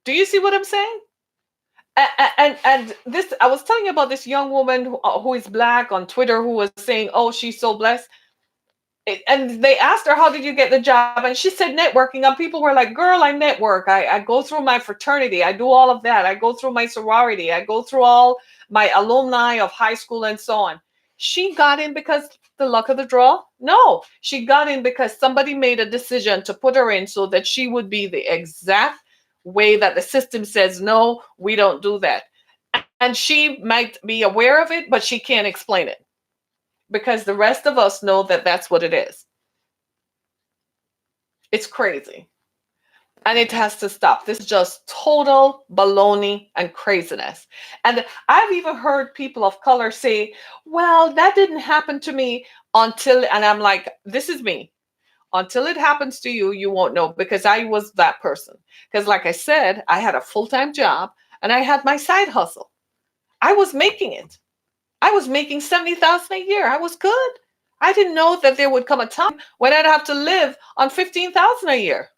A: Do you see what I'm saying? And this, I was telling you about this young woman who is black on Twitter, who was saying, "Oh, she's so blessed." And they asked her, "How did you get the job?" And she said, "Networking." And people were like, "Girl, I network. I go through my fraternity. I do all of that. I go through my sorority. I go through all my alumni of high school and so on." She got in because the luck of the draw? No, she got in because somebody made a decision to put her in so that she would be the exact way that the system says, "No, we don't do that." And she might be aware of it, but she can't explain it because the rest of us know that that's what it is. It's crazy. And it has to stop. This is just total baloney and craziness. And I've even heard people of color say, "Well, that didn't happen to me until," and I'm like, this is me. Until it happens to you, you won't know, because I was that person. Because, like I said, I had a full time job and I had my side hustle. I was making it. I was making 70,000 a year. I was good. I didn't know that there would come a time when I'd have to live on 15,000 a year.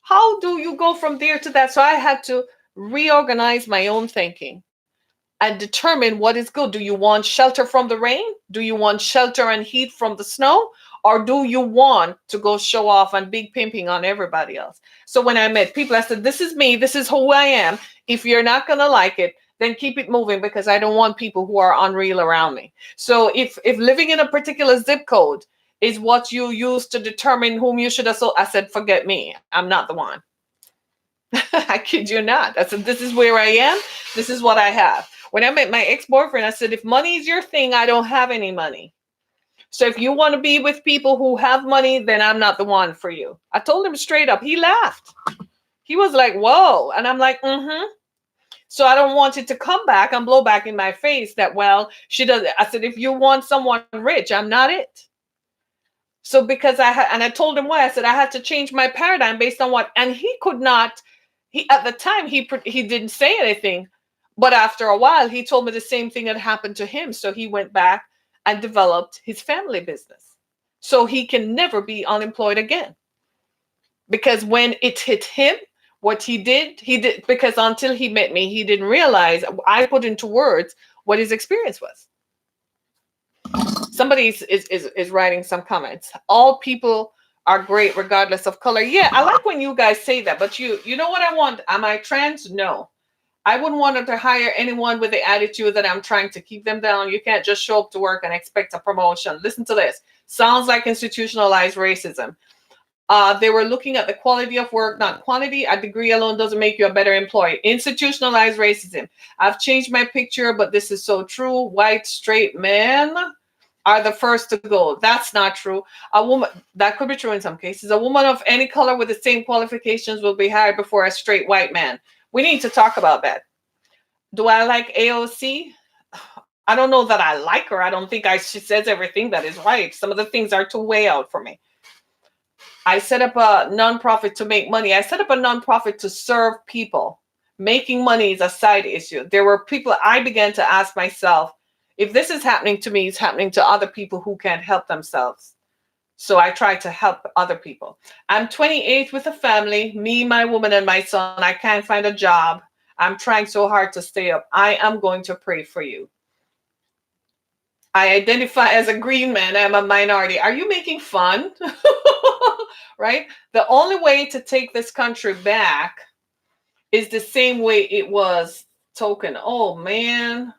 A: How do you go from there to that? So I had to reorganize my own thinking and determine what is good. Do you want shelter from the rain? Do you want shelter and heat from the snow? Or do you want to go show off and big pimping on everybody else? So when I met people, I said, "This is me. This is who I am. If you're not going to like it, then keep it moving, because I don't want people who are unreal around me." So if living in a particular zip code is what you use to determine whom you should associate, I said, "Forget me. I'm not the one." I kid you not. I said, "This is where I am. This is what I have." When I met my ex-boyfriend, I said, "If money is your thing, I don't have any money. So if you want to be with people who have money, then I'm not the one for you." I told him straight up. He laughed. He was like, "Whoa." And I'm like, "Mm-hmm." So I don't want it to come back and blow back in my face that, well, she does. I said, "If you want someone rich, I'm not it." So because and I told him why. I said I had to change my paradigm based on what, and he could not. He, at the time, he didn't say anything, but after a while, he told me the same thing had happened to him. So he went back and developed his family business, so he can never be unemployed again. Because when it hit him, what he did, because until he met me, he didn't realize I put into words what his experience was. Somebody is writing some comments. All people are great regardless of color. Yeah, I like when you guys say that, but you know what I want? Am I trans? No. I wouldn't want to hire anyone with the attitude that I'm trying to keep them down. You can't just show up to work and expect a promotion. Listen to this. Sounds like institutionalized racism. They were looking at the quality of work, not quantity. A degree alone doesn't make you a better employee. Institutionalized racism. I've changed my picture, but this is so true. White, straight men are the first to go. That's not true. A woman, that could be true in some cases. A woman of any color with the same qualifications will be hired before a straight white man. We need to talk about that. Do I like AOC? I don't know that I like her. I don't think she says everything that is right. Some of the things are too way out for me. I set up a nonprofit to make money. I set up a nonprofit to serve people. Making money is a side issue. There were people, I began to ask myself, if this is happening to me, it's happening to other people who can't help themselves. So I try to help other people. I'm 28 with a family, me, my woman, and my son. I can't find a job. I'm trying so hard to stay up. I am going to pray for you. I identify as a green man. I'm a minority. Are you making fun? Right? The only way to take this country back is the same way it was token. Oh, man.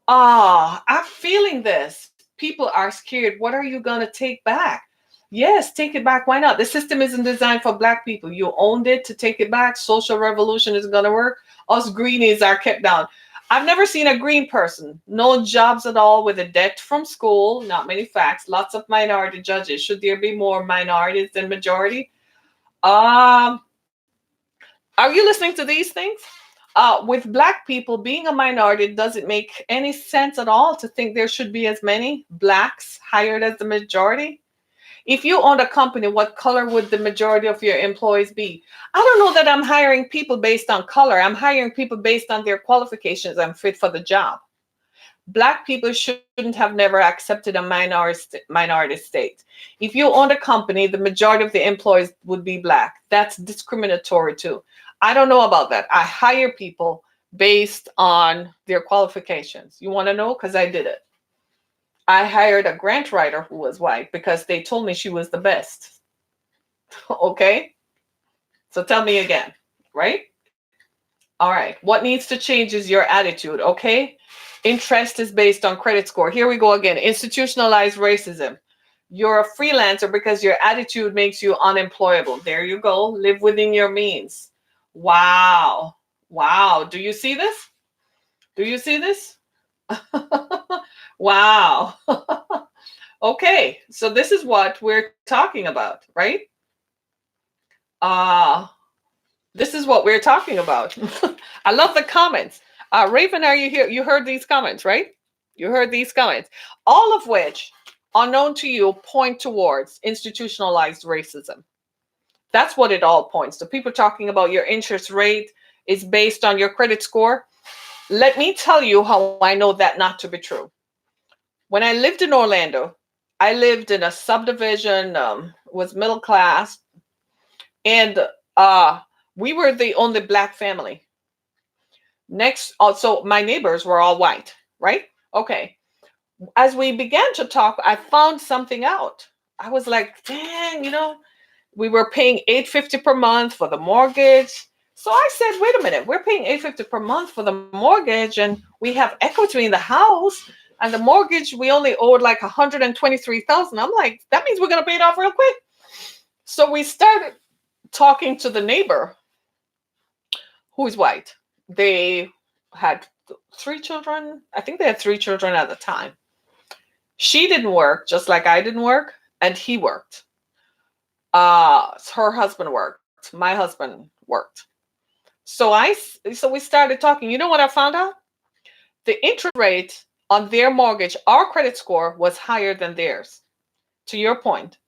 A: I'm feeling this. People are scared. What are you going to take back? Yes, take it back. Why not? The system isn't designed for black people. You owned it to take it back. Social revolution is going to work. Us greenies are kept down. I've never seen a green person. No jobs at all, with a debt from school. Not many facts. Lots of minority judges. Should there be more minorities than majority? Are you listening to these things? With Black people being a minority, it doesn't make any sense at all to think there should be as many Blacks hired as the majority. If you owned a company, what color would the majority of your employees be? I don't know that I'm hiring people based on color. I'm hiring people based on their qualifications and fit for the job. Black people shouldn't have never accepted a minority state. If you owned a company, the majority of the employees would be Black. That's discriminatory too. I don't know about that. I hire people based on their qualifications. You want to know? Because I did it. I hired a grant writer who was white because they told me she was the best. Okay? So tell me again, right? All right. What needs to change is your attitude, okay? Interest is based on credit score. Here we go again. Institutionalized racism. You're a freelancer because your attitude makes you unemployable. There you go. Live within your means. Wow. Wow. Do you see this? Do you see this? Wow. Okay. So this is what we're talking about, right? Uh this is what we're talking about. I love the comments. Raven, are you here? You heard these comments, right? You heard these comments, all of which, unknown to you, point towards institutionalized racism. That's what it all points to. People talking about your interest rate is based on your credit score. Let me tell you how I know that not to be true. When I lived in Orlando, I lived in a subdivision, was middle class, and uh, we were the only Black family. Next, also, my neighbors were all white, right? Okay. As we began to talk, I found something out. I was like, dang, we were paying $850 per month for the mortgage. So I said, wait a minute, we're paying $850 per month for the mortgage, and we have equity in the house, and the mortgage we only owed like $123,000. I'm like, that means we're gonna pay it off real quick. So we started talking to the neighbor who's white. They had 3 children. I think they had 3 children at the time. She didn't work, just like I didn't work, and he worked. Her husband worked. My husband worked. So we started talking. You know what I found out? The interest rate on their mortgage, our credit score was higher than theirs. To your point,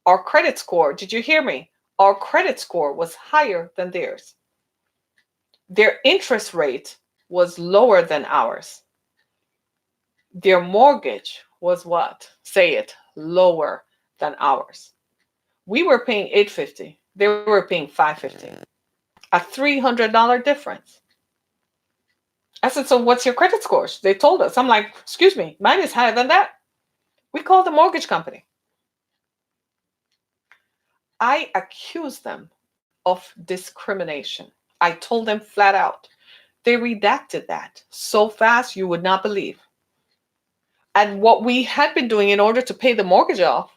A: our credit score, did you hear me? Our credit score was higher than theirs. Their interest rate was lower than ours. Their mortgage was what? Say it, lower than ours. We were paying $850. They were paying $550. A $300 difference. I said, so what's your credit scores? They told us. I'm like, excuse me, mine is higher than that. We called the mortgage company. I accused them of discrimination. I told them flat out. They redacted that so fast you would not believe. And what we had been doing in order to pay the mortgage off,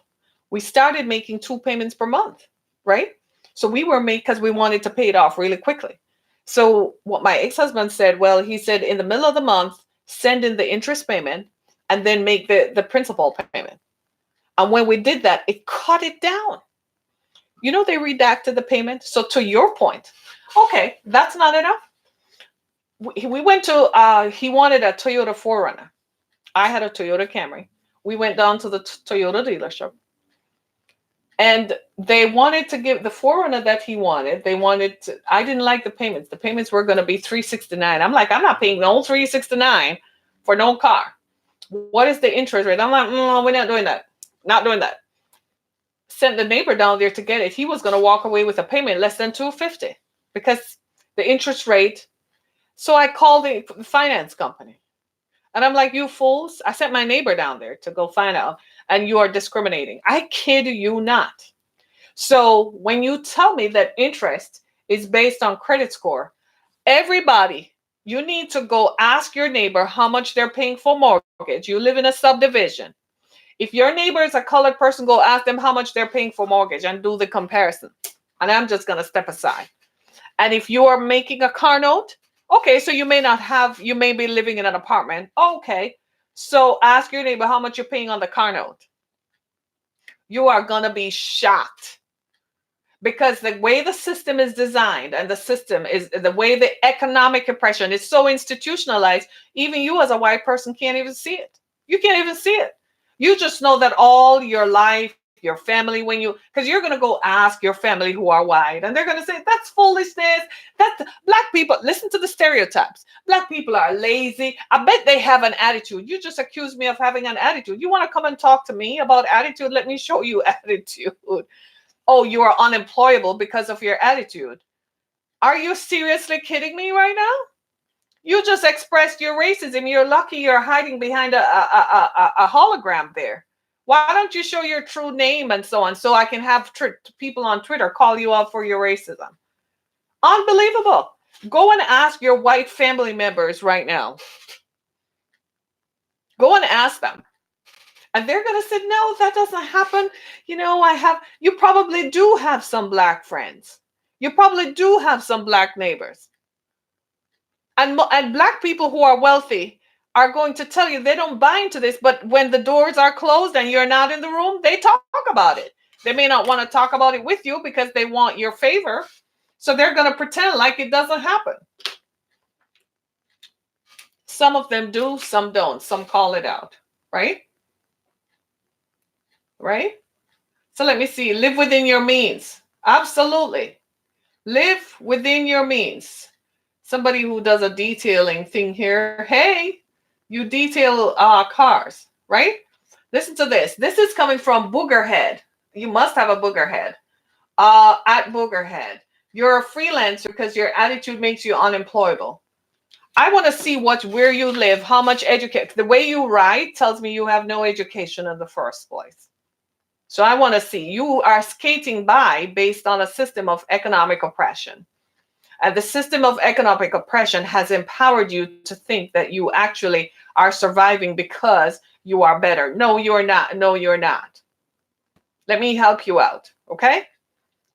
A: we started making 2 payments per month, right? So we were made because we wanted to pay it off really quickly. So what my ex-husband said, well, he said in the middle of the month, send in the interest payment and then make the principal payment. And when we did that, it cut it down. They redacted the payment. So to your point, okay, that's not enough. We went to, he wanted a Toyota 4Runner. I had a Toyota Camry. We went down to the Toyota dealership. And they wanted to give the 4Runner that he wanted. I didn't like the payments. The payments were going to be $369. I'm like, I'm not paying no $369 for no car. What is the interest rate? I'm like, we're not doing that. Not doing that. Sent the neighbor down there to get it. He was going to walk away with a payment less than $250 because the interest rate. So I called the finance company. And I'm like, you fools. I sent my neighbor down there to go find out. And you are discriminating. I kid you not. So when you tell me that interest is based on credit score, everybody, you need to go ask your neighbor how much they're paying for mortgage. You live in a subdivision. If your neighbor is a colored person, go ask them how much they're paying for mortgage and do the comparison. And I'm just going to step aside. And if you are making a car note, okay, so you may be living in an apartment. Okay. So ask your neighbor how much you're paying on the car note. You are going to be shocked because the way the system is designed, and the system is the way the economic oppression is so institutionalized, even you as a white person can't even see it. You can't even see it. You just know that all your life, your family, when you, because you're going to go ask your family who are white, and they're going to say, that's foolishness. That's black people. Listen to the stereotypes. Black people are lazy. I bet they have an attitude. You just accuse me of having an attitude. You want to come and talk to me about attitude? Let me show you attitude. Oh, you are unemployable because of your attitude. Are you seriously kidding me right now? You just expressed your racism. You're lucky you're hiding behind a hologram there. Why don't you show your true name and so on, so I can have people on Twitter call you out for your racism? Unbelievable. Go and ask your white family members right now. Go and ask them. And they're going to say, no, that doesn't happen. You probably do have some black friends. You probably do have some black neighbors. And black people who are wealthy are going to tell you they don't buy into this, but when the doors are closed and you're not in the room, they talk about it. They may not want to talk about it with you because they want your favor. So they're going to pretend like it doesn't happen. Some of them do, some don't. Some call it out, right? Right? So let me see. Live within your means. Absolutely. Live within your means. Somebody who does a detailing thing here. Hey, you detail cars, right? Listen to this. This is coming from Boogerhead. You must have a Boogerhead. At Boogerhead. You're a freelancer because your attitude makes you unemployable. I want to see where you live, how much education. The way you write tells me you have no education in the first place. So I want to see. You are skating by based on a system of economic oppression. And the system of economic oppression has empowered you to think that you actually are surviving because you are better. No, you're not. No, you're not. Let me help you out. Okay?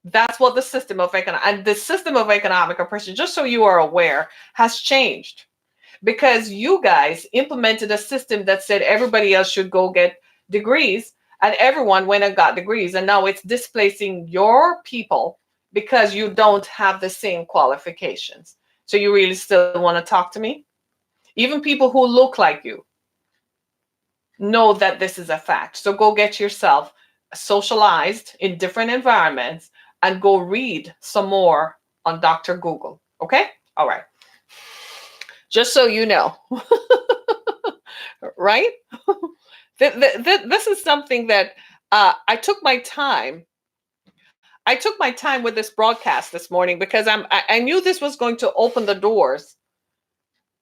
A: That's what the system of economic oppression, just so you are aware, has changed. Because you guys implemented a system that said everybody else should go get degrees, and everyone went and got degrees, and now it's displacing your people because you don't have the same qualifications. So you really still want to talk to me? Even people who look like you know that this is a fact. So go get yourself socialized in different environments and go read some more on Dr. Google. Okay? All right. Just so you know. Right? This is something that I took my time. I took my time with this broadcast this morning because I knew this was going to open the doors,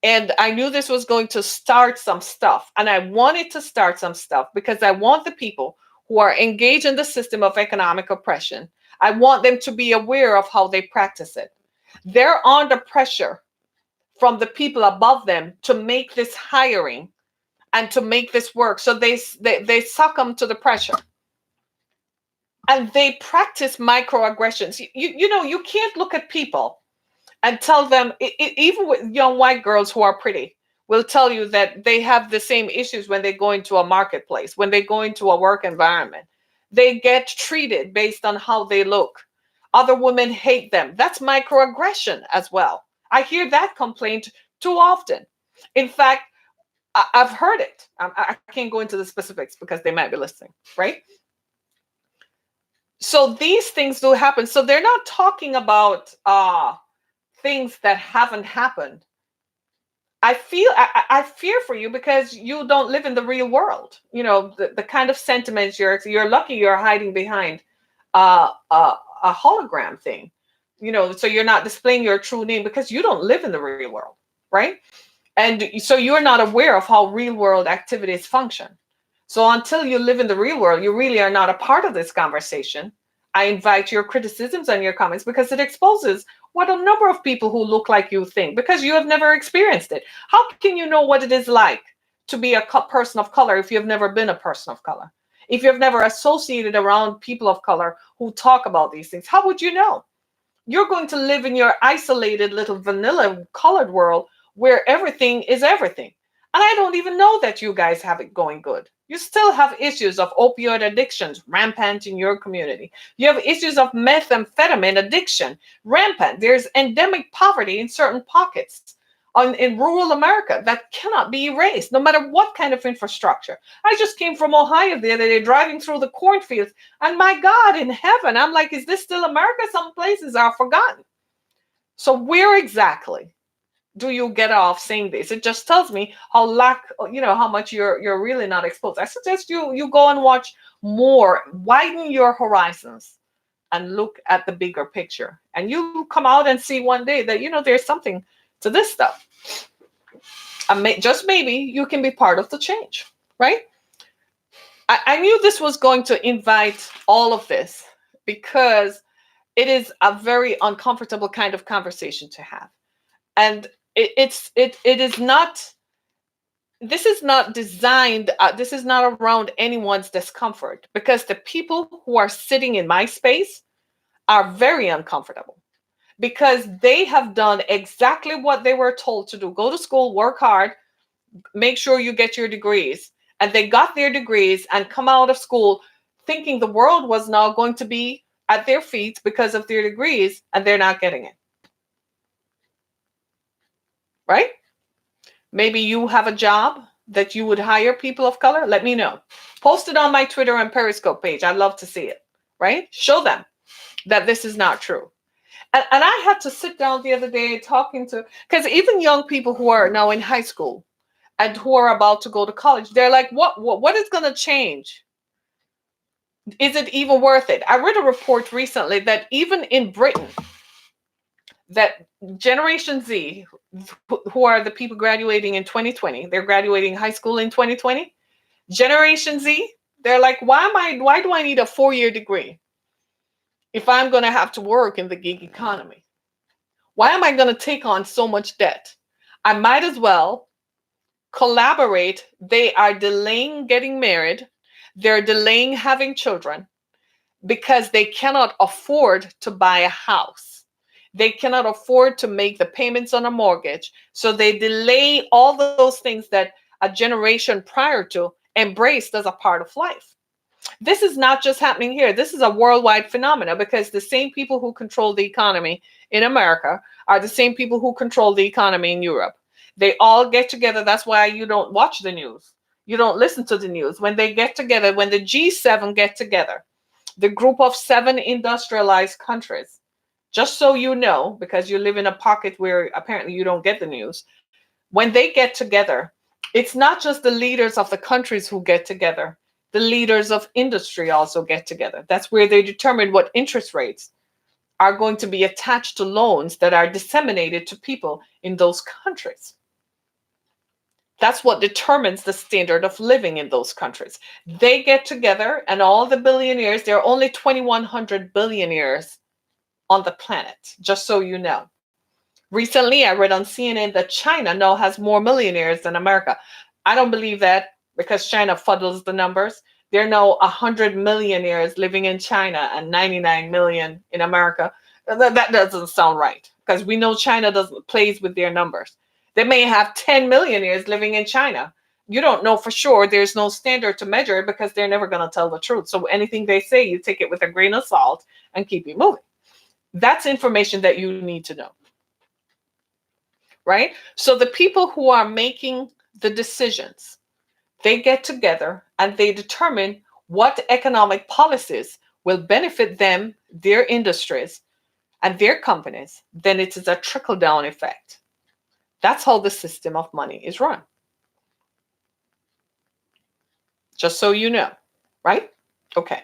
A: and I knew this was going to start some stuff, and I wanted to start some stuff because I want the people who are engaged in the system of economic oppression, I want them to be aware of how they practice it. They're under pressure from the people above them to make this hiring and to make this work. So they succumb to the pressure. And they practice microaggressions. You can't look at people and tell them, even with young white girls who are pretty, will tell you that they have the same issues when they go into a marketplace, when they go into a work environment. They get treated based on how they look. Other women hate them. That's microaggression as well. I hear that complaint too often. In fact, I've heard it. I can't go into the specifics because they might be listening, right? So these things do happen. So they're not talking about things that haven't happened. I fear for you because you don't live in the real world. The kind of sentiments you're lucky you're hiding behind a hologram thing. So you're not displaying your true name because you don't live in the real world, right? And so you're not aware of how real world activities function. So until you live in the real world, you really are not a part of this conversation. I invite your criticisms and your comments because it exposes what a number of people who look like you think, because you have never experienced it. How can you know what it is like to be a person of color if you've never been a person of color? If you've never associated around people of color who talk about these things, how would you know? You're going to live in your isolated little vanilla colored world where everything is everything. And I don't even know that you guys have it going good. You still have issues of opioid addictions rampant in your community. You have issues of methamphetamine addiction rampant. There's endemic poverty in certain pockets in rural America that cannot be erased, no matter what kind of infrastructure. I just came from Ohio the other day, driving through the cornfields, and my God in heaven, I'm like, is this still America? Some places are forgotten. So where exactly do you get off saying this? It just tells me how much you're really not exposed. I suggest you go and watch more, widen your horizons, and look at the bigger picture. And you come out and see one day that there's something to this stuff. And just maybe you can be part of the change, right? I knew this was going to invite all of this because it is a very uncomfortable kind of conversation to have. And it is not, this is not designed, this is not around anyone's discomfort, because the people who are sitting in my space are very uncomfortable because they have done exactly what they were told to do. Go to school, work hard, make sure you get your degrees. And they got their degrees and come out of school thinking the world was now going to be at their feet because of their degrees, and they're not getting it. Right? Maybe you have a job that you would hire people of color. Let me know. Post it on my Twitter and Periscope page. I'd love to see it. Right? Show them that this is not true. And I had to sit down the other day talking to, because even young people who are now in high school and who are about to go to college, they're like, what is going to change? Is it even worth it? I read a report recently that even in Britain, that Generation Z, who are the people graduating in 2020, they're graduating high school in 2020. Generation Z, they're like, why do I need a 4-year degree if I'm going to have to work in the gig economy? Why am I going to take on so much debt? I might as well collaborate. They are delaying getting married. They're delaying having children because they cannot afford to buy a house. They cannot afford to make the payments on a mortgage. So they delay all those things that a generation prior to embraced as a part of life. This is not just happening here. This is a worldwide phenomenon because the same people who control the economy in America are the same people who control the economy in Europe. They all get together. That's why you don't watch the news. You don't listen to the news. When they get together, when the G7 get together, the group of 7 industrialized countries, just so you know, because you live in a pocket where apparently you don't get the news, when they get together, it's not just the leaders of the countries who get together. The leaders of industry also get together. That's where they determine what interest rates are going to be attached to loans that are disseminated to people in those countries. That's what determines the standard of living in those countries. They get together, and all the billionaires, there are only 2,100 billionaires on the planet, just so you know. Recently, I read on CNN that China now has more millionaires than America. I don't believe that because China fuddles the numbers. There are now 100 millionaires living in China and 99 million in America. That doesn't sound right because we know China doesn't plays with their numbers. They may have 10 millionaires living in China. You don't know for sure. There's no standard to measure it because they're never going to tell the truth. So anything they say, you take it with a grain of salt and keep it moving. That's information that you need to know. Right? So the people who are making the decisions, they get together and they determine what economic policies will benefit them, their industries, and their companies. Then it is a trickle-down effect. That's how the system of money is run. Just so you know, right? Okay.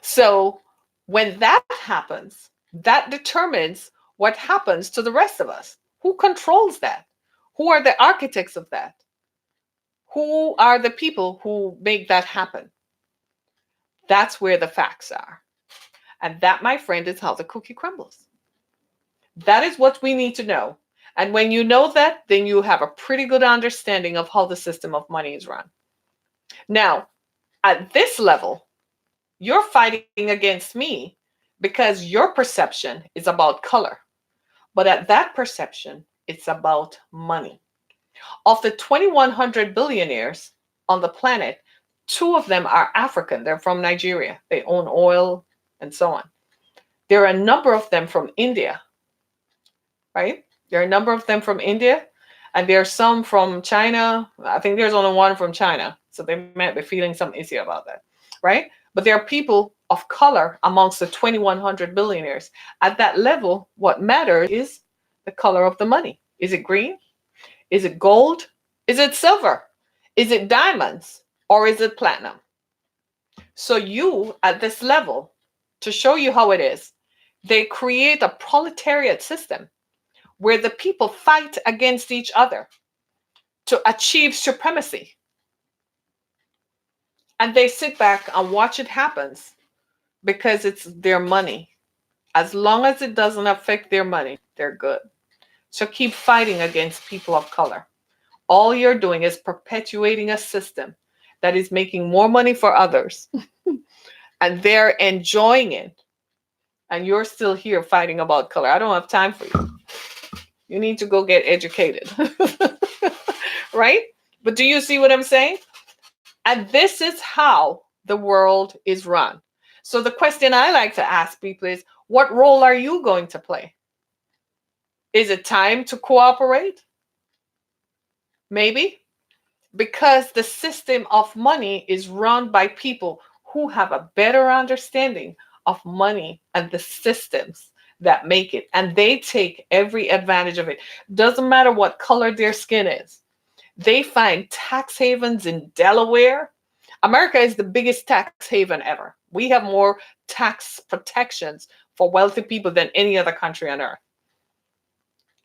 A: So when that happens, that determines what happens to the rest of us. Who controls that? Who are the architects of that? Who are the people who make that happen? That's where the facts are. And that, my friend, is how the cookie crumbles. That is what we need to know. And when you know that, then you have a pretty good understanding of how the system of money is run. Now, at this level, you're fighting against me because your perception is about color. But at that perception, it's about money. Of the 2,100 billionaires on the planet, Two of them are African. They're from Nigeria. They own oil and so on. There are a number of them from India, right? There are a number of them from India, and there are some from China. I think there's only one from China, so they might be feeling some issue about that, right? But there are people of color amongst the 2,100 billionaires. At that level, what matters is the color of the money. Is it green? Is it gold? Is it silver? Is it diamonds? Or is it platinum? So you, at this level, to show you how it is, they create a proletariat system where the people fight against each other to achieve supremacy. And they sit back and watch it happens because it's their money. As long as it doesn't affect their money, they're good. So keep fighting against people of color. All you're doing is perpetuating a system that is making more money for others and they're enjoying it. And you're still here fighting about color. I don't have time for you. You need to go get educated. Right? But do you see what I'm saying? And this is how the world is run. So the question I like to ask people is, what role are you going to play? Is it time to cooperate? Maybe. Because the system of money is run by people who have a better understanding of money and the systems that make it. And they take every advantage of it. Doesn't matter what color their skin is. They find tax havens in Delaware. America is the biggest tax haven ever. We have more tax protections for wealthy people than any other country on earth.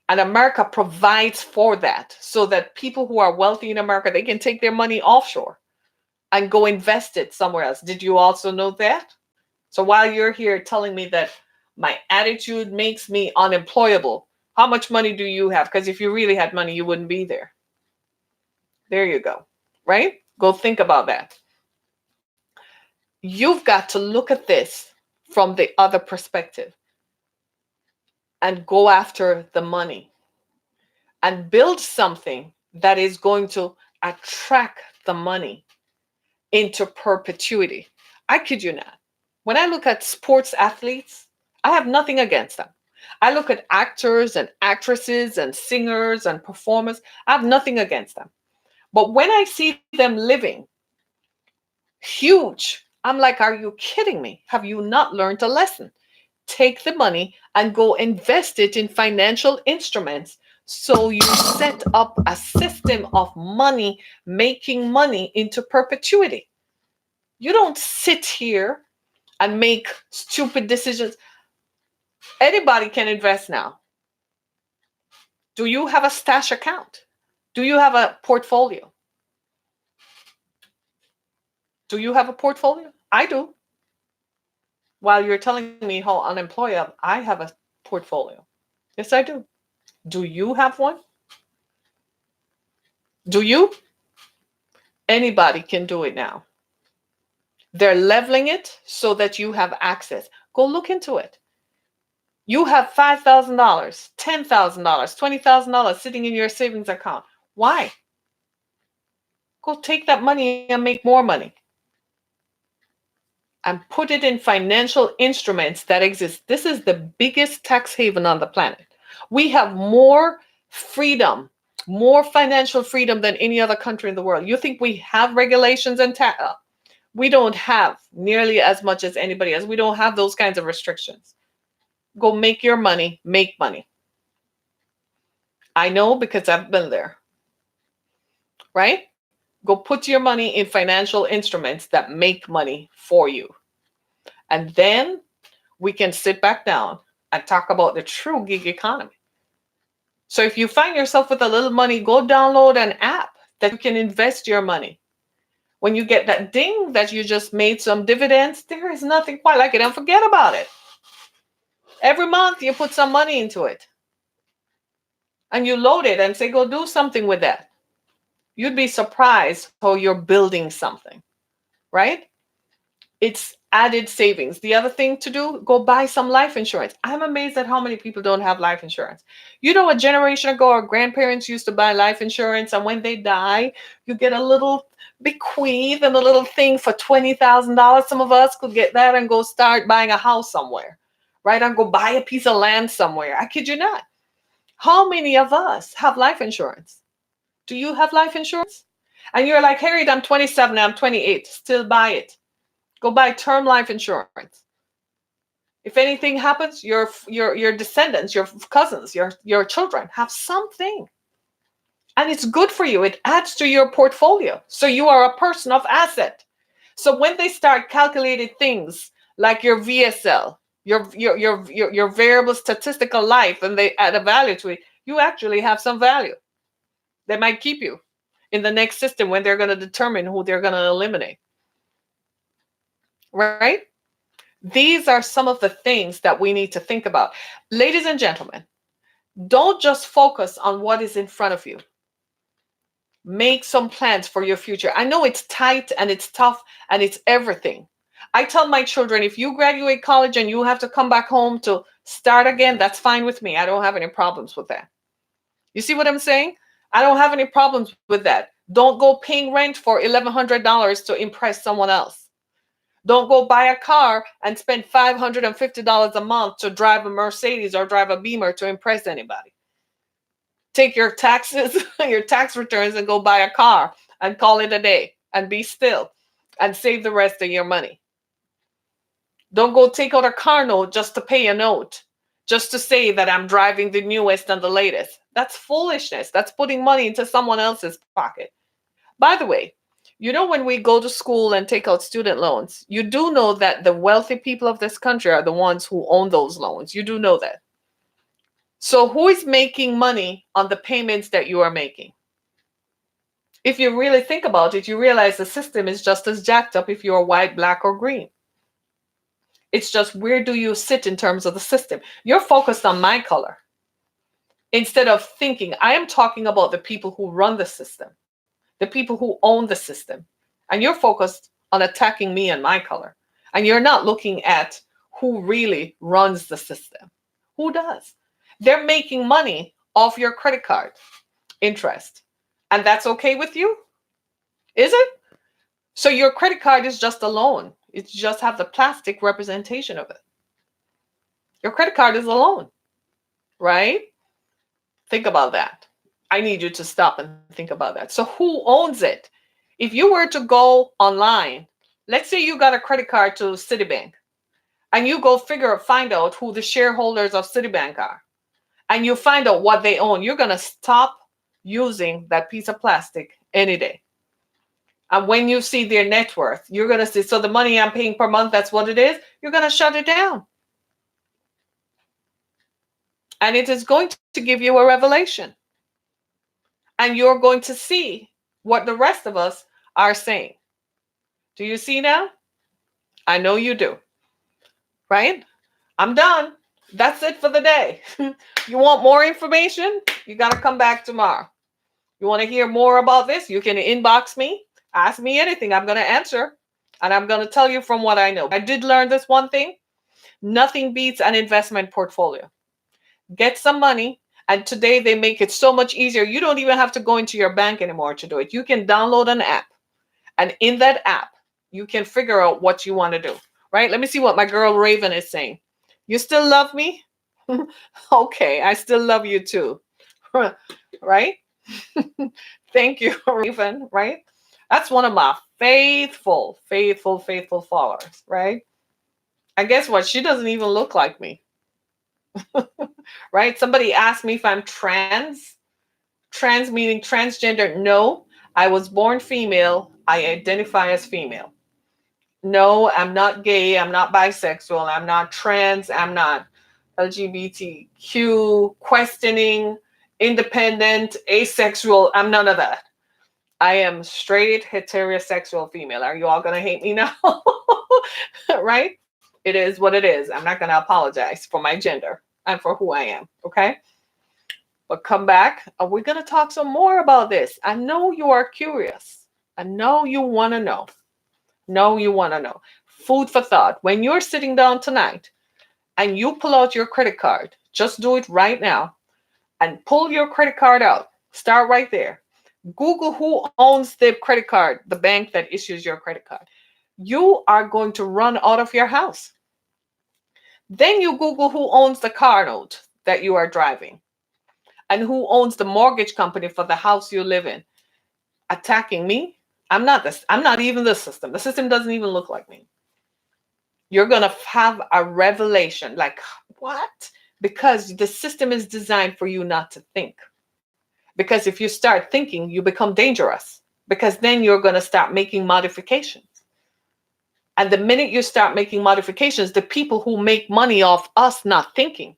A: And America provides for that so that people who are wealthy in America, they can take their money offshore and go invest it somewhere else. Did you also know that? So while you're here telling me that my attitude makes me unemployable, how much money do you have? Because if you really had money, you wouldn't be there. There you go. Right? Go think about that. You've got to look at this from the other perspective and go after the money and build something that is going to attract the money into perpetuity. I kid you not. When I look at sports athletes, I have nothing against them. I look at actors and actresses and singers and performers, I have nothing against them. But when I see them living huge, I'm like, are you kidding me? Have you not learned a lesson? Take the money and go invest it in financial instruments. So you set up a system of money, making money into perpetuity. You don't sit here and make stupid decisions. Anybody can invest now. Do you have a stash account? Do you have a portfolio? Do you have a portfolio? I do. While you're telling me how unemployed I have a portfolio. Yes, I do. Do you have one? Do you? Anybody can do it now. They're leveling it so that you have access. Go look into it. You have $5,000, $10,000, $20,000 sitting in your savings account. Why? Go take that money and make more money. And put it in financial instruments that exist. This is the biggest tax haven on the planet. We have more freedom, more financial freedom than any other country in the world. You think we have regulations and tax? We don't have nearly as much as anybody else. We don't have those kinds of restrictions. Go make your money, make money. I know because I've been there. Right? Go put your money in financial instruments that make money for you. And then we can sit back down and talk about the true gig economy. So if you find yourself with a little money, go download an app that you can invest your money. When you get that ding that you just made some dividends, there is nothing quite like it. And forget about it. Every month you put some money into it. And you load it and say, go do something with that. You'd be surprised how you're building something, right? It's added savings. The other thing to do, go buy some life insurance. I'm amazed at how many people don't have life insurance. You know, a generation ago, our grandparents used to buy life insurance, and when they die, you get a little bequeath and a little thing for $20,000. Some of us could get that and go start buying a house somewhere, right? And go buy a piece of land somewhere. I kid you not. How many of us have life insurance? Do you have life insurance? And you're like, Harriet, I'm 27, I'm 28. Still buy it. Go buy term life insurance. If anything happens, your descendants, your cousins, your children have something. And it's good for you. It adds to your portfolio. So you are a person of asset. So when they start calculating things like your VSL, your variable statistical life, and they add a value to it, you actually have some value. They might keep you in the next system when they're going to determine who they're going to eliminate. Right? These are some of the things that we need to think about. Ladies and gentlemen, don't just focus on what is in front of you. Make some plans for your future. I know it's tight and it's tough and it's everything. I tell my children, if you graduate college and you have to come back home to start again, that's fine with me. I don't have any problems with that. You see what I'm saying? I don't have any problems with that. Don't go paying rent for $1,100 to impress someone else. Don't go buy a car and spend $550 a month to drive a Mercedes or drive a Beamer to impress anybody. Take your taxes, your tax returns, and go buy a car and call it a day and be still and save the rest of your money. Don't go take out a car note just to pay a note, just to say that I'm driving the newest and the latest. That's foolishness. That's putting money into someone else's pocket. By the way, you know, when we go to school and take out student loans, you do know that the wealthy people of this country are the ones who own those loans. You do know that. So who is making money on the payments that you are making? If you really think about it, you realize the system is just as jacked up if you're white, black, or green. It's just, where do you sit in terms of the system? You're focused on my color. Instead of thinking, I am talking about the people who run the system, the people who own the system. And you're focused on attacking me and my color. And you're not looking at who really runs the system. Who does? They're making money off your credit card interest. And that's okay with you? Is it? So your credit card is just a loan. It just have the plastic representation of it. Your credit card is a loan, right? Think about that. I need you to stop and think about that. So who owns it? If you were to go online, let's say you got a credit card to Citibank, and you go find out who the shareholders of Citibank are, and you find out what they own, you're going to stop using that piece of plastic any day. And when you see their net worth, you're going to see, so the money I'm paying per month, that's what it is. You're going to shut it down. And it is going to give you a revelation. And you're going to see what the rest of us are saying. Do you see now? I know you do. Right? I'm done. That's it for the day. You want more information? You got to come back tomorrow. You want to hear more about this? You can inbox me. Ask me anything. I'm going to answer. And I'm going to tell you from what I know. I did learn this one thing. Nothing beats an investment portfolio. Get some money. And today they make it so much easier. You don't even have to go into your bank anymore to do it. You can download an app. And in that app, you can figure out what you want to do. Right? Let me see what my girl Raven is saying. You still love me? Okay, I still love you too. Right? Thank you, Raven. Right? That's one of my faithful followers. Right? And guess what? She doesn't even look like me. Right? Somebody asked me if I'm trans. Trans meaning transgender. No, I was born female. I identify as female. No, I'm not gay. I'm not bisexual. I'm not trans. I'm not LGBTQ, questioning, independent, asexual. I'm none of that. I am straight, heterosexual female. Are you all going to hate me now? Right? It is what it is. I'm not going to apologize for my gender and for who I am. Okay? But come back. We're going to talk some more about this. I know you are curious. I know you want to know. No, you want to know. food for thought. When you're sitting down tonight and you pull out your credit card, just do it right now and pull your credit card out. Start right there. Google who owns the credit card, the bank that issues your credit card. You are going to run out of your house. Then you Google who owns the car note that you are driving and who owns the mortgage company for the house you live in. Attacking me? I'm not this. I'm not even the system. The system doesn't even look like me. You're going to have a revelation like, what? Because the system is designed for you not to think. Because if you start thinking, you become dangerous. Because then you're going to start making modifications. And the minute you start making modifications, the people who make money off us not thinking,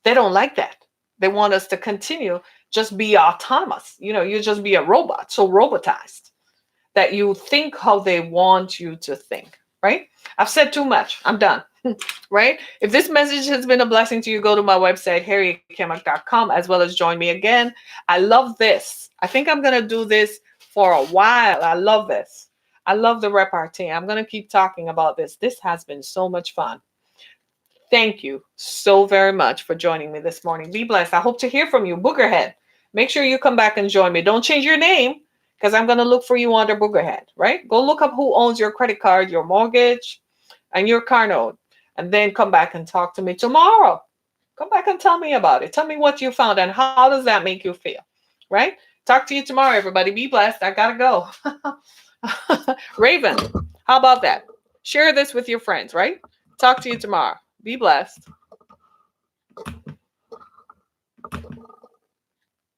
A: they don't like that. They want us to continue just be autonomous. You just be a robot, so robotized that you think how they want you to think, right? I've said too much. I'm done, right? If this message has been a blessing to you, go to my website, harrietkemmock.com, as well as join me again. I love this. I think I'm going to do this for a while. I love this. I love the repartee. I'm going to keep talking about this. This has been so much fun. Thank you so very much for joining me this morning. Be blessed. I hope to hear from you. Boogerhead. Make sure you come back and join me. Don't change your name because I'm going to look for you under Boogerhead, right? Go look up who owns your credit card, your mortgage, and your car note. And then come back and talk to me tomorrow. Come back and tell me about it. Tell me what you found and how does that make you feel, right? Talk to you tomorrow, everybody. Be blessed. I got to go. Raven, how about that? Share this with your friends, right? Talk to you tomorrow. Be blessed.